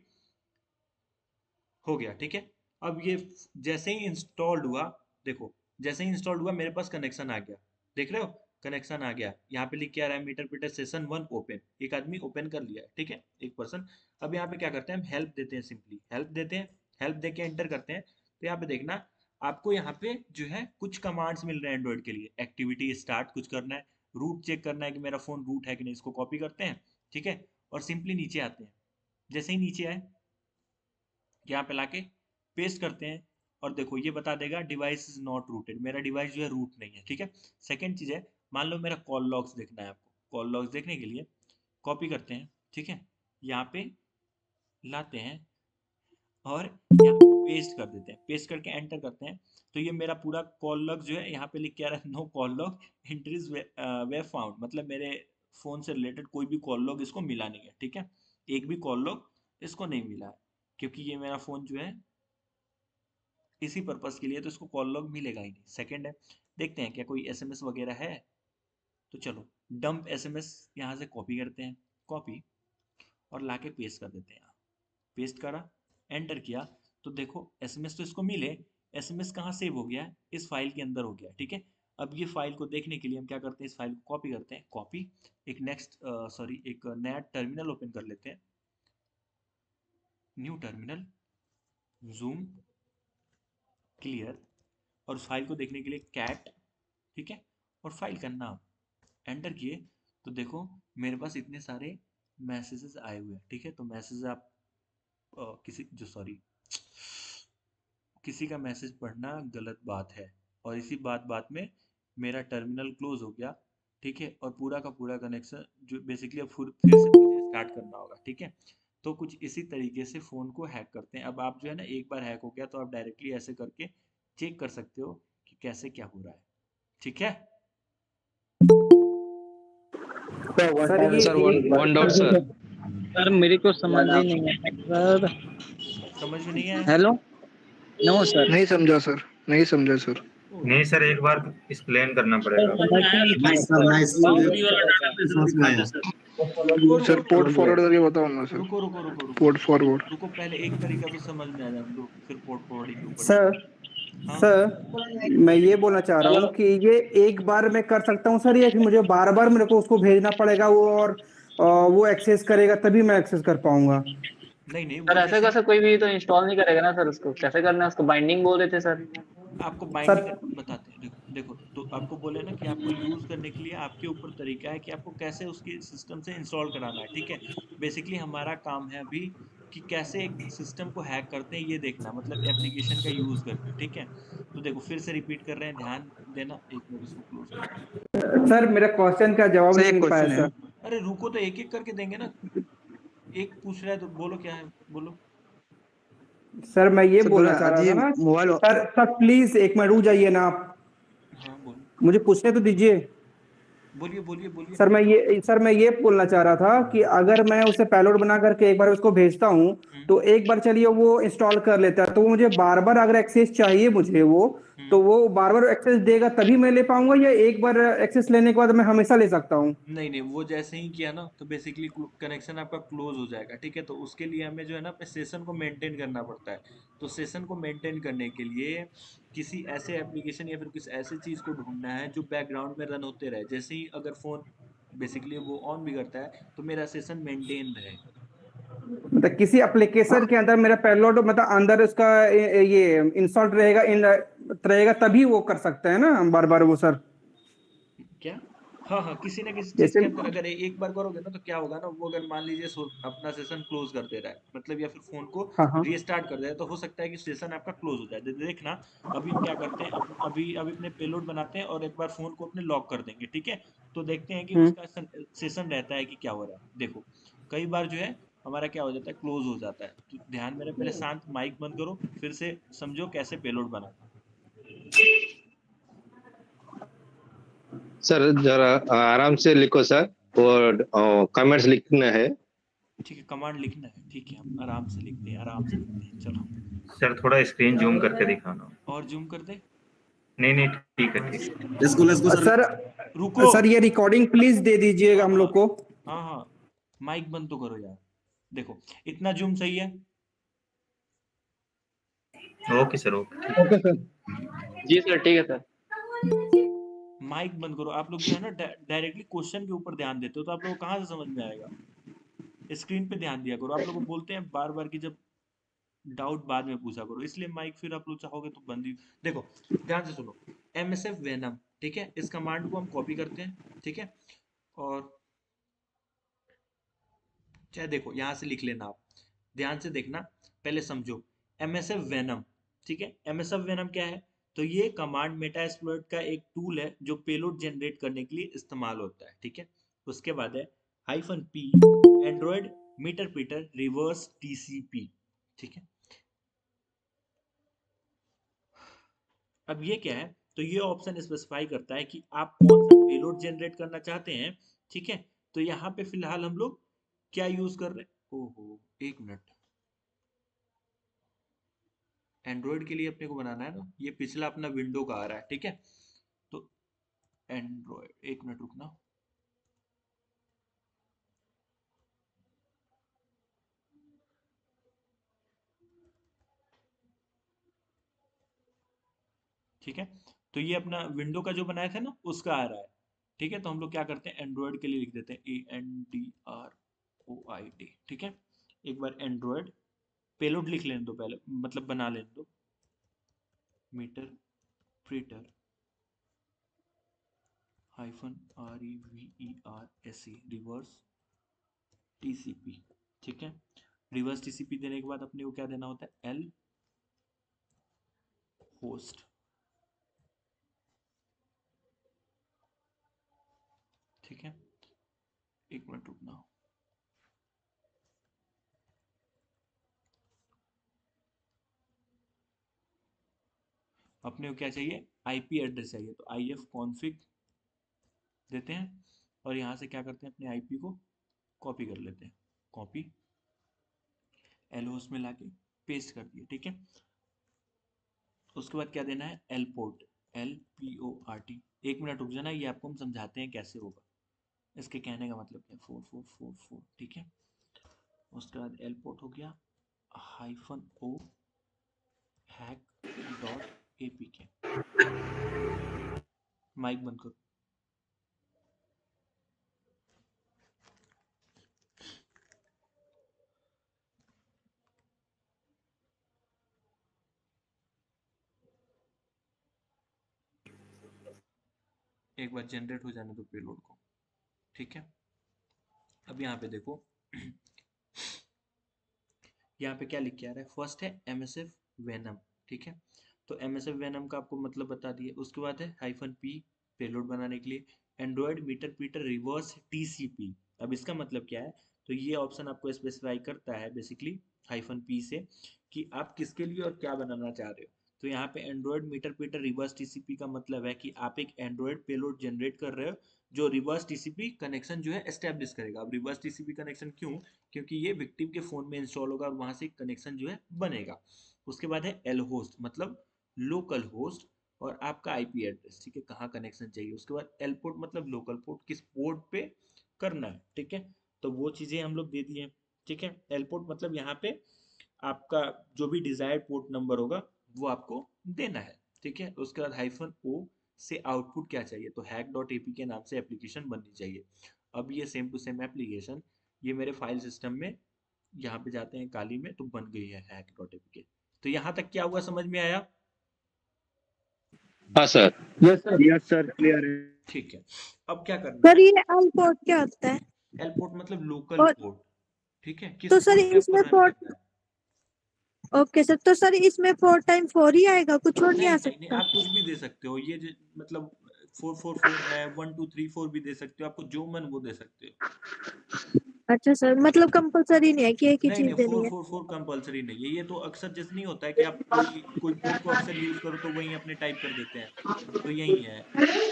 हो गया। ठीक है, अब ये जैसे ही इंस्टॉल्ड हुआ, देखो जैसे ही इंस्टॉल्ड हुआ मेरे पास कनेक्शन आ गया, देख रहे हो, कनेक्शन आ गया। यहाँ पे लिख के आ रहा है मीटर पीटर सेशन 1 ओपन, एक आदमी ओपन कर लिया है। ठीक है, एक पर्सन। अब यहाँ पे क्या करते हैं, हम हेल्प देते हैं, सिंपली हेल्प देते हैं। हेल्प दे के एंटर करते हैं, तो यहाँ पे देखना, आपको यहाँ पे जो है कुछ कमांड्स मिल रहे हैं एंड्रॉइड के लिए। एक्टिविटी स्टार्ट कुछ करना है, रूट चेक करना है कि मेरा फोन रूट है कि नहीं, इसको कॉपी करते हैं। ठीक है, और सिंपली नीचे आते हैं। जैसे ही नीचे आए, यहाँ पे लाके पेस्ट करते हैं, और देखो ये बता देगा डिवाइस इज नॉट रूटेड, मेरा डिवाइस जो है रूट नहीं है, ठीक है। सेकंड चीज है, मान लो मेरा कॉल लॉग्स देखना है आपको, कॉल लॉग्स देखने के लिए कॉपी करते हैं, ठीक है, यहाँ पे लाते हैं और यहाँ पेस्ट कर देते हैं, पेस्ट करके एंटर करते हैं, तो ये मेरा पूरा कॉल लॉग जो है यहाँ पे लिख के आ रहा है नो कॉल लॉग एंट्रीज वे फाउंड, मतलब मेरे फोन से रिलेटेड कोई भी कॉल लॉग इसको मिला नहीं है, ठीक है, एक भी कॉल लॉग इसको नहीं मिला है, क्योंकि ये मेरा फोन जो है इसी पर्पस के लिए, तो इसको कॉल लॉग मिलेगा ही नहीं। सेकंड है, देखते हैं क्या कोई एसएमएस वगैरह है, तो चलो डंप एसएमएस यहाँ से कॉपी करते हैं, कॉपी और लाके पेस्ट कर देते हैं, यहाँ पेस्ट करा, एंटर किया, तो देखो एसएमएस तो इसको मिले, एसएमएस कहाँ सेव हो गया है, इस फाइल के अंदर हो गया, ठीक है। अब ये फाइल को देखने के लिए हम क्या करते हैं, इस फाइल को कॉपी करते हैं, कॉपी, एक एक नया टर्मिनल ओपन कर लेते हैं, न्यू टर्मिनल, जूम, क्लियर, और उस फाइल को देखने के लिए कैट, ठीक है, और फाइल का नाम एंटर किए, तो देखो मेरे पास इतने सारे मैसेजेस आए हुए हैं, ठीक है। तो मैसेज आप किसी का मैसेज पढ़ना गलत बात है, और इसी बात में मेरा टर्मिनल क्लोज हो गया, ठीक है, और पूरा का पूरा कनेक्शन जो बेसिकली अब फिर से मुझे स्टार्ट करना होगा, ठीक है। तो कुछ इसी तरीके से फ़ोन को हैक करते हैं। अब आप जो है ना, एक बार हैक हो गया तो आप डायरेक्टली ऐसे करके चेक कर सकते हो कि कैसे क्या हो रहा है, ठीक है। सर ये sir one doubt sir. Sir मेरे को समझ ही नहीं है सर। समझ में नहीं आया? Hello, no sir. नहीं समझा सर, नहीं समझा सर। नहीं सर, एक बार एक्सप्लेन करना पड़ेगा। सर पोर्ट फॉरवर्ड करके बताओ ना सर। रुको रुको रुको रुको पोर्ट फॉरवर्ड। रुको, पहले एक तरीका तो समझ में आ जाए दो, फिर पोर्ट फॉरवर्डिंग के ऊपर। सर हाँ सर मैं ये बोलना चाह रहा हूँ कि ये एक बार मैं कर सकता हूँ सर, या कि मुझे बार बार मेरे को उसको भेजना पड़ेगा वो, और वो एक्सेस करेगा तभी मैं एक्सेस कर पाऊंगा? नहीं नहीं, सर ऐसे कैसे कोई भी तो इंस्टॉल नहीं करेगा ना सर, उसको कैसे करना है, उसको बाइंडिंग बोल रहे थे सर। आपको सर बाइंडिंग बताते हैं, देखो देखो, तो आपको बोले ना कि आपको यूज करने के लिए आपके ऊपर तरीका है कि आपको कैसे उसकी सिस्टम से इंस्टॉल कराना है, ठीक है। बेसिकली हमारा काम है अभी कि कैसे एक सिस्टम को हैक करते हैं ये देखना, मतलब एप्लीकेशन का यूज करके, ठीक है। तो देखो फिर से रिपीट कर रहे हैं, ध्यान देना, एक मिनट इसको क्लोज कर। सर मेरा क्वेश्चन का जवाब सर नहीं एक मिल पाया क्वेश्चन है। सर। अरे रुको, तो एक एक करके देंगे ना, एक पूछ रहा है तो बोलो क्या है, बोलो। सर मैं ये सर बोलना बोला चाह रहा अजी था ना, मोबाइल। सर सर प्लीज एक मिनट रुक जाइए ना आप, हाँ बोलो, मुझे पूछने तो दीजिए। बोलिए बोलिए बोलिए। सर मैं ये बोलना चाह रहा था कि अगर मैं उसे पेलोड बना करके एक बार उसको भेजता हूँ, तो एक बार चलिए वो इंस्टॉल कर लेता है, तो वो मुझे बार बार अगर एक्सेस चाहिए मुझे वो, तो वो बार बार एक्सेस देगा तभी मैं ले पाऊंगा, या एक बार एक्सेस लेने के बाद मैं हमेशा ले सकता हूँ? नहीं नहीं, वो जैसे ही किया ना तो बेसिकली कनेक्शन आपका क्लोज हो जाएगा, ठीक है। तो उसके लिए हमें जो है ना अपने सेशन को मेंटेन करना पड़ता है। तो सेशन को मेंटेन करने के लिए किसी ऐसे एप्लीकेशन या फिर किसी ऐसी चीज़ को ढूंढना है जो बैकग्राउंड में रन होते रहे, जैसे ही अगर फ़ोन बेसिकली वो ऑन भी करता है तो मेरा सेशन मेंटेन रहे। तो किसी एप्लीकेशन के अंदर मेरा पेलोड मतलब अंदर उसका ये इंस्टॉल रहेगा, इन रहेगा तभी वो कर सकते हैं ना बार बार वो सर? क्या? हाँ हाँ, किसी ना किसी चीज जैसे के अंदर अगर एक बार करोगे ना तो क्या होगा ना, वो अगर मान लीजिए अपना सेशन क्लोज कर दे रहा है, मतलब या फिर फोन को हाँ हाँ। रीस्टार्ट कर दे रहा है, तो हो सकता है कि सेशन आपका क्लोज हो जाए। देखना, अभी हम क्या करते हैं, अभी अभी अपने पेलोड बनाते हैं और एक बार फोन को अपने लॉक कर देंगे, ठीक है। तो देखते हैं कि उसका सेशन रहता है कि क्या हो रहा है। देखो कई बार जो है हमारा क्या हो जाता है, क्लोज हो जाता है। तो ध्यान मेरे, पहले शांत माइक बंद करो, फिर से समझो कैसे पेलोड बनाना। सर जरा आराम से लिखो सर, और कमेंट्स लिखना है। ठीक है, कमांड लिखना है, ठीक है, हम आराम से लिखते हैं, आराम से लिखते हैं, चलो। सर थोड़ा स्क्रीन जूम करके दिखाना। और जूम कर दे। नहीं नहीं, ठीक है ठीक है। सर रुको। सर ये रिकॉर्डिंग प्लीज दे दीजिएगा हम लोग को। हाँ हाँ, माइक बंद तो करो यार। देखो इतना जूम सही है? Okay sir, okay. Okay sir. जी सर ठीक है सर। माइक बंद करो। आप लोग जो है ना डायरेक्टली क्वेश्चन के ऊपर ध्यान देते हो, तो आप लोगों को कहाँ से समझ में आएगा? स्क्रीन पे ध्यान दिया करो। आप लोग को बोलते हैं बार बार कि जब डाउट बाद में पूछा करो, इसलिए माइक फिर आप लोग चाहोगे तो बंद ही। देखो ध्यान से सुनो, MSF वेनम, ठीक है, इस कमांड को हम कॉपी करते हैं, ठीक है, और चाहे देखो यहाँ से लिख लेना आप, ध्यान से देखना, पहले समझो। MSF वेनम, ठीक है। MSF वेनम क्या है? तो ये कमांड मेटा एक्सप्लॉइट का एक टूल है जो पेलोड जनरेट करने के लिए इस्तेमाल होता है, ठीक है। उसके बाद है -p Android meterpreter reverse TCP, ठीक है। अब ये क्या है? तो ये ऑप्शन स्पेसिफाई करता है कि आप कौन सा पेलोड जनरेट करना चाहते हैं, ठीक है। तो यहाँ पे फिलहाल हम लोग क्या यूज कर रहे हैं? ओहो, एक मिनट, एंड्रॉइड के लिए अपने को बनाना है ना, ये पिछला अपना विंडो का आ रहा है, ठीक है। तो एंड्रॉइड, एक मिनट रुकना, ठीक है। तो ये अपना विंडो का जो बनाया था ना उसका आ रहा है, ठीक है। तो हम लोग क्या करते हैं, एंड्रॉइड के लिए लिख देते हैं ANDROID, ठीक है। एक बार एंड्रॉइड पेलोड लिख लेने दो पहले, मतलब बना लेने दो, मीटर प्रीटर -REVERSE रिवर्स TCP, ठीक है। रिवर्स TCP देने के बाद अपने को क्या देना होता है? L होस्ट, ठीक है। एक मिनट रुकना, अपने को क्या चाहिए? IP एड्रेस चाहिए, तो IF कॉन्फ़िग देते हैं और यहाँ से क्या करते हैं, अपने IP को कॉपी कर लेते हैं, कॉपी L होस्ट में लाके पेस्ट कर दिए, ठीक है। उसके बाद क्या देना है? L port, LPORT। एक मिनट रुक जाना, ये आपको हम समझाते हैं कैसे होगा, इसके कहने का मतलब क्या है, 4444, ठीक है। उसके बाद L पोर्ट हो गया, -o hack.apk, माइक बंद करो। एक बार जनरेट हो जाने दो पेलोड को, ठीक है। अब यहाँ पे देखो यहाँ पे क्या लिख के आ रहा है? फर्स्ट है MSF वेनम, ठीक है। तो MSF वेनम का आपको मतलब बता दिए। उसके बाद है -p पेलोड बनाने के लिए, Android meterpreter reverse TCP। अब इसका मतलब क्या है? तो ये ऑप्शन आपको स्पेसिफाई करता है बेसिकली -p से कि आप किसके लिए और क्या बनाना चाह रहे हो। तो यहाँ पे Android meterpreter reverse TCP का मतलब है कि आप एक एंड्रॉइड पेलोड जनरेट कर रहे हो जो रिवर्स TCP कनेक्शन जो है एस्टेब्लिश करेगा। अब रिवर्स TCP कनेक्शन क्यों? क्योंकि ये विक्टिम के फोन में इंस्टॉल होगा और वहां से कनेक्शन जो है बनेगा। उसके बाद है एल होस्ट, मतलब लोकल होस्ट, और आपका आईपी एड्रेस, ठीक है, कहाँ कनेक्शन चाहिए। उसके बाद एल पोर्ट मतलब लोकल पोर्ट, किस पोर्ट पे करना है, ठीक है। तो वो चीजें हम लोग दे दिए, ठीक है। एल पोर्ट मतलब यहाँ पे आपका जो भी डिजायर्ड पोर्ट नंबर होगा वो आपको देना है, ठीक है। उसके बाद -o से आउटपुट क्या चाहिए? तो hack.apk के नाम से एप्लीकेशन बननी चाहिए। अब ये सेम टू सेम एप्लीकेशन ये मेरे फाइल सिस्टम में यहाँ पे जाते हैं काली में, तो बन गई है hack.apk। तो यहाँ तक क्या हुआ, समझ में आया? हाँ सर। यस सर क्लियर है। ठीक है। अब क्या करना सर है? ये एल पोर्ट क्या होता है? एल पोर्ट मतलब लोकल और पोर्ट, ठीक है, किस तो सर पोर्ट पे आपको इसमें रन पोर्ट, करना है। ओके सर, तो सर इसमें 4 टाइम 4 ही आएगा, कुछ और नहीं नहीं आ नहीं नहीं, सकता? आप कुछ भी दे सकते हो, ये मतलब 444 है, 1234 भी दे सकते हो, आपको जो मन वो दे सकते हो। अच्छा सर, मतलब कंपलसरी नहीं है कि एक ही नहीं चीज नहीं, देनी है? 444 कंपलसरी नहीं है। ये तो अक्सर जैसे नहीं होता है कि आप कोई कोई पोर्ट को अक्सर यूज करो तो वहीं अपने टाइप कर देते हैं, तो यही है,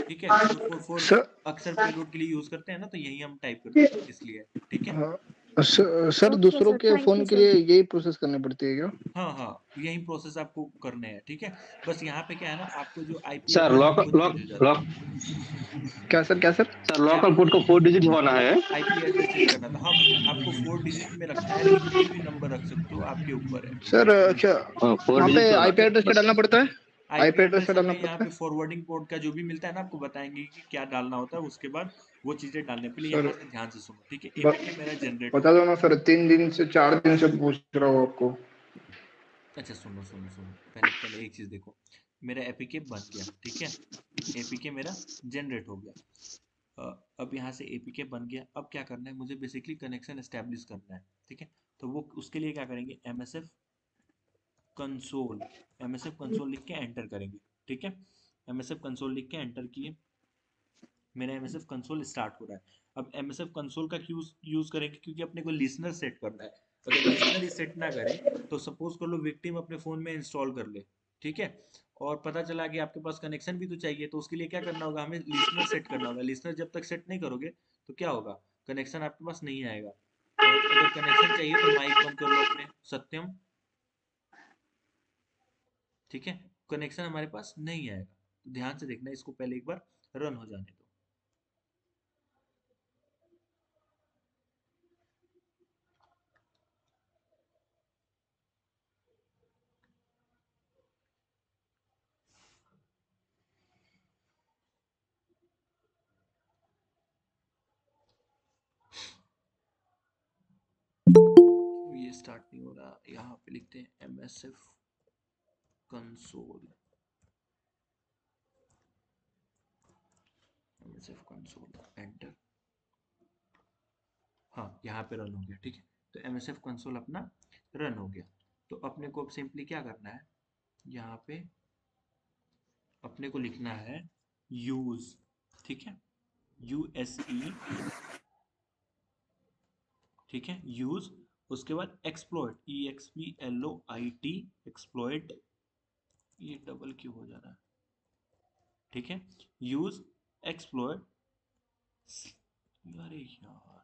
ठीक है। 444 सर अक्सर पेलोड के लिए यूज करते हैं ना, तो यही हम टाइप कर देते हैं, इसलिए, ठीक है। हाँ, सर ओके दूसरों सर, के थैंक फोन यू के सर। लिए यही प्रोसेस करनी पड़ती है क्या? हाँ हाँ, यही प्रोसेस आपको करने हैं, ठीक है। बस यहाँ पे क्या है ना, आपको जो आईपी सर एड्रेस है लॉक वो लॉक चेंज हो जाता लॉक है। क्या सर क्या सर? सर लॉकल पोर्ट को 4 डिजिट होना है। आईपी एड्रेस चेंज करना था, हाँ। आपको 4 डिजिट में रखना है, लेकिन कोई भी नंबर रख सकते हो, आपके ऊपर है। सर अच्छा, 4 वहाँ पे डिजिट का आईपी एड्रेस क्या डालना पड़ता है? आईपी आईपी एड्रेस एड्रेस क्या डालना हमें यहाँ पड़ता पे है? फॉरवर्डिंग पोर्ट का जो भी मिलता है ना, आपको बताएंगे कि क्या डालना होता है। उसके बाद वो चीजें डालने के लिए सर यहाँ से ध्यान से सुनो, ठीक है। ब, एपीके मेरा जनरेट हो बता दो गया। ना सर, 3 दिन से 4 दिन से पूछ रहा हूँ आपको। अच्छा सुनो सुनो सुनो, पहले पहले एक चीज देखो, मेरा एपीके बन गया, ठीक है। एपीके मेरा जनरेट हो गया। अब यहाँ से एपीके बन गया। अब क्या करना है मुझे? बेसिकली कनेक्शन एस्टेब्लिश करना है, ठीक है। तो वो उसके लिए क्या करेंगे? MSF कंसोल, MSF कंसोल लिख के एंटर करेंगे। ठीक है, MSF कंसोल लिख के एंटर किए, मेरा MSF कंसोल स्टार्ट हो रहा है। अब MSF कंसोल का यूज करेंगे क्योंकि अपने को लिसनर सेट करना है। अगर लिसनर ही सेट ना करें तो सपोज कर लो विक्टिम अपने फोन में इंस्टॉल कर ले, ठीक है, और पता चला कि आपके पास कनेक्शन भी तो चाहिए, तो उसके लिए क्या करना होगा, हमें लिसनर सेट करना होगा। लिसनर जब तक सेट नहीं करोगे तो क्या होगा, कनेक्शन आपके पास नहीं आएगा। और अगर कनेक्शन चाहिए तो माइक बंद कर लो अपने, सत्यम। ठीक है, कनेक्शन हमारे पास नहीं आएगा, तो ध्यान से देखना, इसको पहले एक बार रन हो जाने दो। ये स्टार्ट नहीं हो रहा, यहाँ पे लिखते हैं MSF console, MSF console enter. हाँ, यहाँ पे रन हो गया। ठीक है, तो MSF कंसोल अपना रन हो गया। तो अपने को अब सिंपली क्या करना है, यहाँ पे अपने को लिखना है यूज। ठीक है, USE, ठीक है, यूज। उसके बाद एक्सप्लॉइट, EXPLOIT, एक्सप्लॉइट, ये डबल क्यों हो जा रहा है, ठीक है, यूज एक्सप्लॉइट, अरे यार,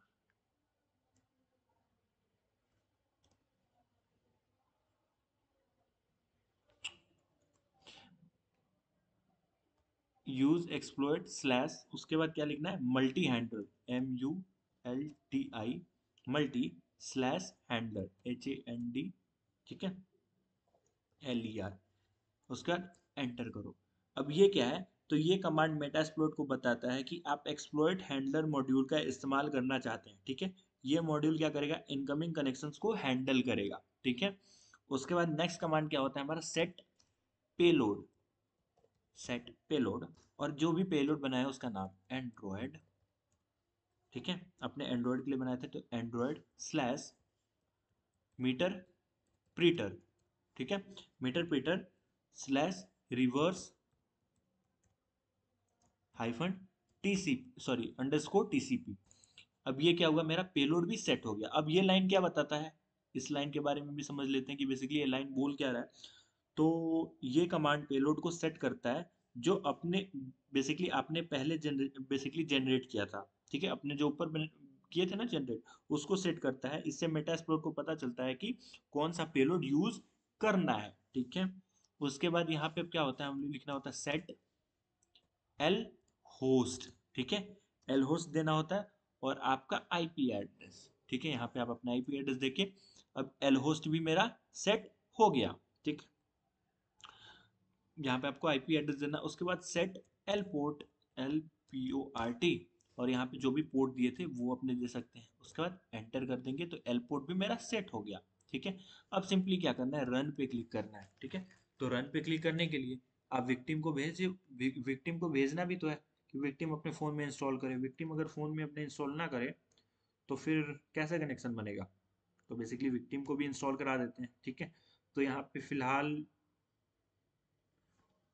यूज एक्सप्लॉइट स्लैश, उसके बाद क्या लिखना है, multi handler, MULTI, multi slash handler, HAND, ठीक है, LER, उसका एंटर करो। अब ये क्या है, तो ये कमांड मेटास्प्लॉइट को बताता है कि आप एक्सप्लॉइट हैंडलर मॉड्यूल का इस्तेमाल करना चाहते हैं। ठीक है, ये मॉड्यूल क्या करेगा, इनकमिंग कनेक्शंस को हैंडल करेगा। ठीक है, उसके बाद नेक्स्ट कमांड क्या होता है हमारा, सेट पेलोड, सेट पेलोड, और जो भी पेलोड बनाया उसका नाम एंड्रॉयड। ठीक है, अपने एंड्रॉयड के लिए बनाए थे, तो एंड्रॉयड स्लैश मीटर प्रीटर, ठीक है, Meterpreter slash reverse hyphen TCP, sorry underscore TCP। अब ये क्या हुआ, मेरा पेलोड भी सेट हो गया। अब ये लाइन क्या बताता है, इस लाइन के बारे में भी समझ लेते हैं कि बेसिकली ये लाइन बोल क्या रहा है। तो ये कमांड पेलोड को सेट करता है जो अपने बेसिकली आपने पहले बेसिकली जनरेट किया था। ठीक है, अपने जो ऊपर किए थे ना जनरेट, उसको सेट करता है। इससे मेटास्प्लॉइट को पता चलता है कि कौन सा पेलोड यूज करना है। ठीक है, उसके बाद यहाँ पे क्या होता है, हमें लिखना होता है सेट एल होस्ट। ठीक है, एल होस्ट देना होता है और आपका IP एड्रेस। ठीक है, यहाँ पे आप अपना IP एड्रेस देखिए, अब एल होस्ट भी मेरा सेट हो गया। ठीक, यहाँ पे आपको IP एड्रेस देना, उसके बाद सेट एल पोर्ट, LPORT, और यहाँ पे जो भी पोर्ट दिए थे वो अपने दे सकते हैं। उसके बाद एंटर कर देंगे तो एल पोर्ट भी मेरा सेट हो गया। ठीक है, अब सिंपली क्या करना है, रन पे क्लिक करना है। ठीक है, तो रन पे क्लिक करने के लिए आप विक्टिम को भेजिए, विक्टिम को भेजना भी तो है कि विक्टिम अपने फ़ोन में इंस्टॉल करे। विक्टिम अगर फ़ोन में अपने इंस्टॉल ना करे तो फिर कैसे कनेक्शन बनेगा, तो बेसिकली विक्टिम को भी इंस्टॉल करा देते हैं। ठीक है, तो यहाँ पे फिलहाल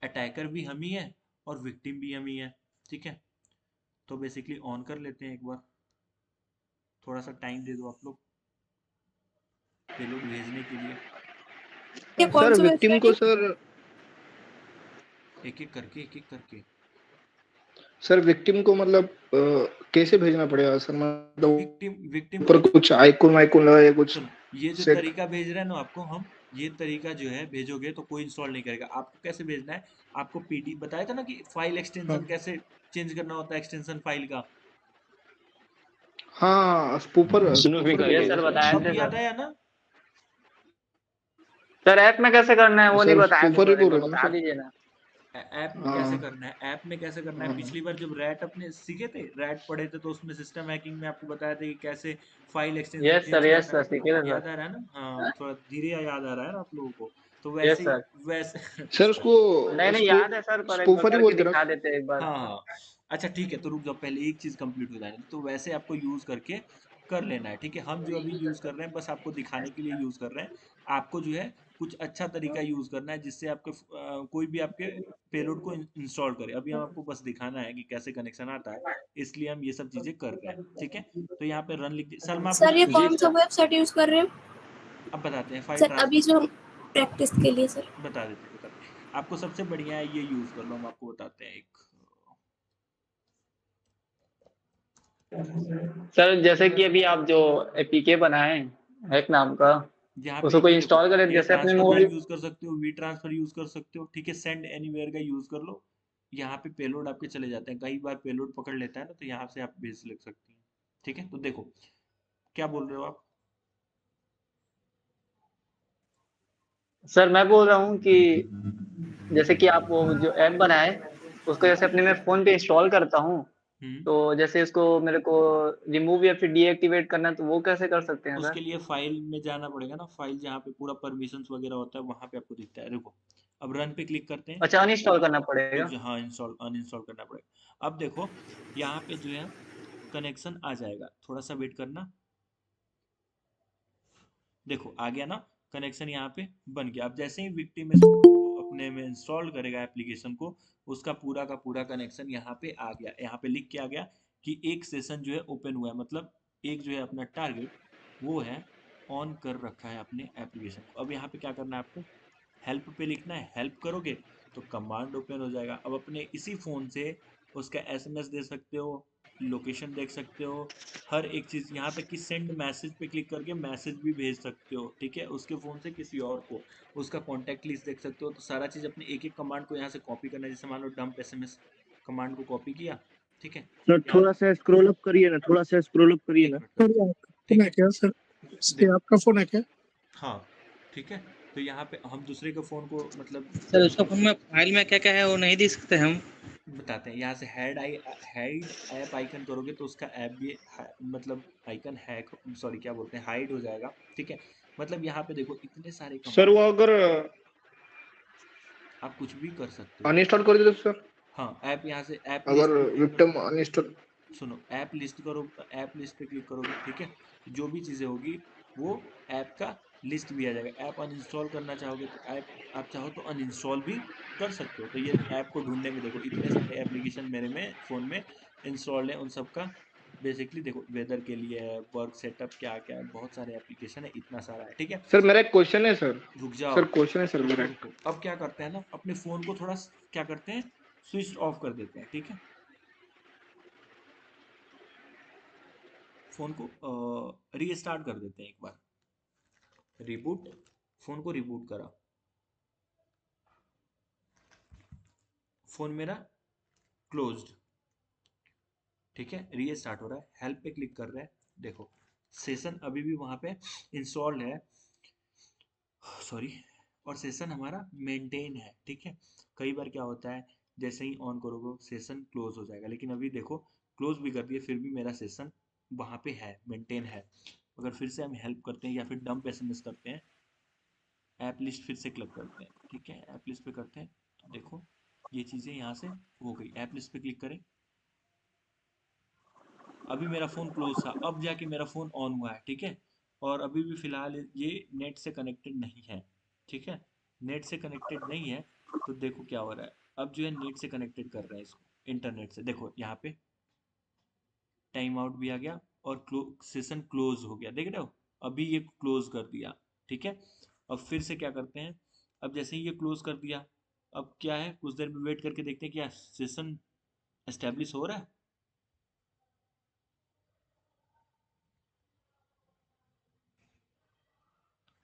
अटैकर भी हम ही है और विक्टिम भी हम ही है। ठीक है, तो बेसिकली ऑन कर लेते हैं एक बार, थोड़ा सा टाइम दे दो आप लोग पेलोड भेजने के लिए। ये कौन सर सा विक्टिम को वेबसाइट है? एक एक करके सर विक्टिम को मतलब कैसे भेजना पड़ेगा सर, मतलब विक्टिम ऊपर को कुछ आइकन वाइकन लगा या कुछ सुनो, ये जो सेट? तरीका भेज रहे हैं ना आपको हम, ये तरीका जो है भेजोगे तो कोई इंस्टॉल नहीं करेगा। आपको कैसे भेजना है, आपको PD बताया था ना कि फाइल एक्सटेंशन हाँ कैसे चेंज करना होता है, एक्सटेंशन फाइल का। हाँ, स्पूफर स्नूफिंग स्पूफर करके। बोल सर रहे बताए अब थे याद सर। आया ना। सर ऐप में कैसे करना है वो नहीं सर बताया था स्पूफर ही सर, एक बोल बार रहे हैं ना बता सर? दीजिए ना। ऐप में कैसे हाँ करना है, ऐप में कैसे करना है, हाँ पिछली बार जब रैट अपने सीखे थे, रैट पढ़े थे, तो उसमें सिस्टम हैकिंग में आपको बताया था कि कैसे फाइल एक्सटेंशन चेंज यस करना है। सर, ठीक है सर। याद आ रहा है ना, हाँ थोड़ा धीरे याद आ रहा है ना आप लोगों को, तो यस वैसे ही सर। वैसे सर, अच्छा, नहीं उसको नहीं याद है सर, पर एक बार स्पूफर ही करके बोलते ना? दिखा देते एक बार। हाँ हाँ, अच्छा ठीक है, तो रुक जाओ, पहले एक चीज कंप्लीट हो जाने दो। तो वैसे आपको यूज करके कर लेना है, ठीक है। हम जो अभी यूज़ कर रहे हैं बस आपको दिखाने के लिए यूज़ कर रहे हैं। आपको जो है कुछ अच्छा तरीका यूज़ करना है जिससे आपके कोई भी आपके पेलोड को इंस्टॉल करे। अभी हम आपको बस दिखाना है कि कैसे कनेक्शन आता है, इसलिए हम ये सब चीज़ें कर रहे हैं, ठीक है। तो यहाँ पे रन लिख दिए। सलमा आप सर ये जी कौन सा वेबसाइट यूज कर रहे हो? अब बताते हैं फाइल सर अभी ट्रांसफर। जो हम प्रैक्टिस के लिए सर। बता देते आपको सबसे बढ़िया है ये यूज़ कर लो। हम आपको बताते हैं एक सर जैसे कि अभी आप जो एपीके बनाए हैक नाम का, यहाँ पे उसको कोई ये देखो, इंस्टॉल करें एयर जैसे अपने ट्रांसफर मोबाइल। यूज कर सकते हो, वी ट्रांसफर यूज कर सकते हो, ठीक है। सेंड एनीवेयर का यूज कर लो। यहाँ पे पेलोड आपके चले जाते हैं, कई बार पेलोड पकड़ लेता है ना, तो यहाँ से आप भेज लग सकती हैं, ठीक है। तो देखो क्या बोल रहे हो आप? सर मैं बोल रहा हूँ कि जैसे कि आप वो जो ऐप बनाए उसको जैसे अपने मैं फोन पे इंस्टॉल करता हूँ, हम्म तो जैसे इसको मेरे को रिमूव या फिर डीएक्टिवेट करना है तो वो कैसे कर सकते हैं उसके सर? लिए फाइल में जाना पड़ेगा ना, फाइल जहाँ पे पूरा परमिशंस वगैरह होता है वहां पे आपको दिखता है। देखो अब रन पे क्लिक करते हैं अच्छा अनइंस्टॉल करना तो पड़ेगा। जो हाँ इंस्टॉल अनइंस्टॉल करना पड़ेगा। अब देखो यहाँ पे जो है कनेक्शन आ जाएगा, थोड़ा सा वेट करना। देखो आ गया ना कनेक्शन, यहाँ पे बन गया। अब जैसे ही विक्टिम अपने में इंस्टॉल करेगा एप्लीकेशन को, उसका पूरा का पूरा कनेक्शन यहाँ पे आ गया। यहाँ पे लिख के आ गया कि एक सेशन जो है ओपन हुआ है, मतलब एक जो है अपना टारगेट वो है ऑन कर रखा है अपने एप्लीकेशन को। अब यहाँ पे क्या करना है आपको, हेल्प पे लिखना है। हेल्प करोगे तो कमांड ओपन हो जाएगा। अब अपने इसी फ़ोन से उसका एसएमएस दे सकते हो, लोकेशन देख सकते हो, हर एक चीज़। यहाँ तक कि सेंड मैसेज पे क्लिक करके मैसेज भी भेज सकते हो, ठीक है, उसके फ़ोन से किसी और को। उसका कॉन्टैक्ट लिस्ट देख सकते हो। तो सारा चीज़ अपने एक एक कमांड को यहाँ से कॉपी करना है। जैसे मान लो डंप एसएमएस कमांड को कॉपी किया, ठीक है। सर यहाँ थोड़ा सा स्क्रॉल अप करिए ना, थोड़ा सा स्क्रॉल अप करिए एक ना। मिनट सर रुको, ये आपका ठीक फोन है है। क्या सर? ये देखो आपका फोन है क्या? हाँ ठीक है। तो यहाँ पे हम दूसरे के फ़ोन को मतलब सर उसका फोन में फाइल में क्या क्या है वो नहीं देख सकते हम? बताते हैं। यहाँ से हाइड ऐप आइकन करोगे तो उसका ऐप भी मतलब आइकन हैक, सॉरी क्या बोलते हैं, हाइड हो जाएगा, ठीक है। मतलब यहाँ पे देखो इतने सारे सर कमांड, वो अगर आप कुछ भी कर सकते हो। अनइंस्टॉल कर दे तो सर, हाँ ऐप, यहाँ से ऐप अगर लिस्ट पे क्लिक करो। Victim uninstall. सुनो ऐप लिस्ट करो, ऐप लिस्ट पे क्लिक करोगे, ठीक है। जो भी चीज़ें होगी वो ऐप का लिस्ट भी आ जाएगा। ऐप अनइंस्टॉल करना चाहोगे तो ऐप आप चाहो तो अनइंस्टॉल भी कर सकते हो। तो ये ऐप को ढूंढने में देखो इतने सारे एप्लीकेशन मेरे में फ़ोन में इंस्टॉल्ड है। उन सब का बेसिकली देखो वेदर के लिए है, वर्क सेटअप क्या क्या है, बहुत सारे एप्लीकेशन है, इतना सारा है, ठीक है। सर मेरा एक क्वेश्चन है सर। रुक जाओ, सर क्वेश्चन है सर मेरा। रुको। अब क्या करते हैं ना, अपने फ़ोन को थोड़ा क्या करते हैं, स्विच ऑफ कर देते हैं, ठीक है। फ़ोन को रीस्टार्ट कर देते हैं एक बार। रिबूट, फ़ोन को रिबूट करा, फ़ोन मेरा क्लोज्ड, ठीक है। रीस्टार्ट हो रहा है, हेल्प पे क्लिक कर रहे हैं, देखो सेशन अभी भी वहाँ पे इंस्टॉल्ड है, सॉरी, और सेशन हमारा मेंटेन है, ठीक है। कई बार क्या होता है जैसे ही ऑन करोगे सेशन क्लोज हो जाएगा, लेकिन अभी देखो क्लोज भी कर दिए फिर भी मेरा सेशन वहाँ पे है, मेंटेन है। अगर फिर से हम हेल्प करते हैं या फिर डंप एसएमएस करते हैं, ऐप लिस्ट फिर से क्लिक करते हैं, ठीक है। ऐप लिस्ट पे करते हैं तो देखो ये चीज़ें यहाँ से हो गई। ऐप लिस्ट पे क्लिक करें, अभी मेरा फ़ोन क्लोज था, अब जाके मेरा फ़ोन ऑन हुआ है, ठीक है। और अभी भी फ़िलहाल ये नेट से कनेक्टेड नहीं है, ठीक है। नेट से कनेक्टेड नहीं है तो देखो क्या हो रहा है। अब जो है नेट से कनेक्टेड कर रहे हैं इसको, इंटरनेट से। देखो यहाँ पे टाइम आउट भी आ गया और सेशन क्लोज हो गया, देख रहे हो। अभी ये क्लोज कर दिया, ठीक है। अब फिर से क्या करते हैं, अब जैसे ही ये क्लोज कर दिया, अब क्या है कुछ देर में वेट करके देखते हैं क्या सेशन एस्टेब्लिश हो रहा है।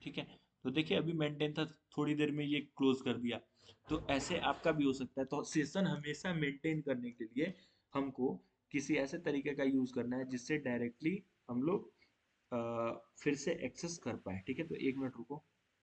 ठीक है, तो देखिए अभी मेंटेन था, थोड़ी देर में ये क्लोज कर दिया। तो ऐसे आपका भी हो सकता है। तो सेशन हमेशा मेंटेन करने के लिए हमको किसी ऐसे तरीके का यूज करना है जिससे डायरेक्टली हम लोग फिर से एक्सेस कर पाए, ठीक है। तो एक मिनट रुको।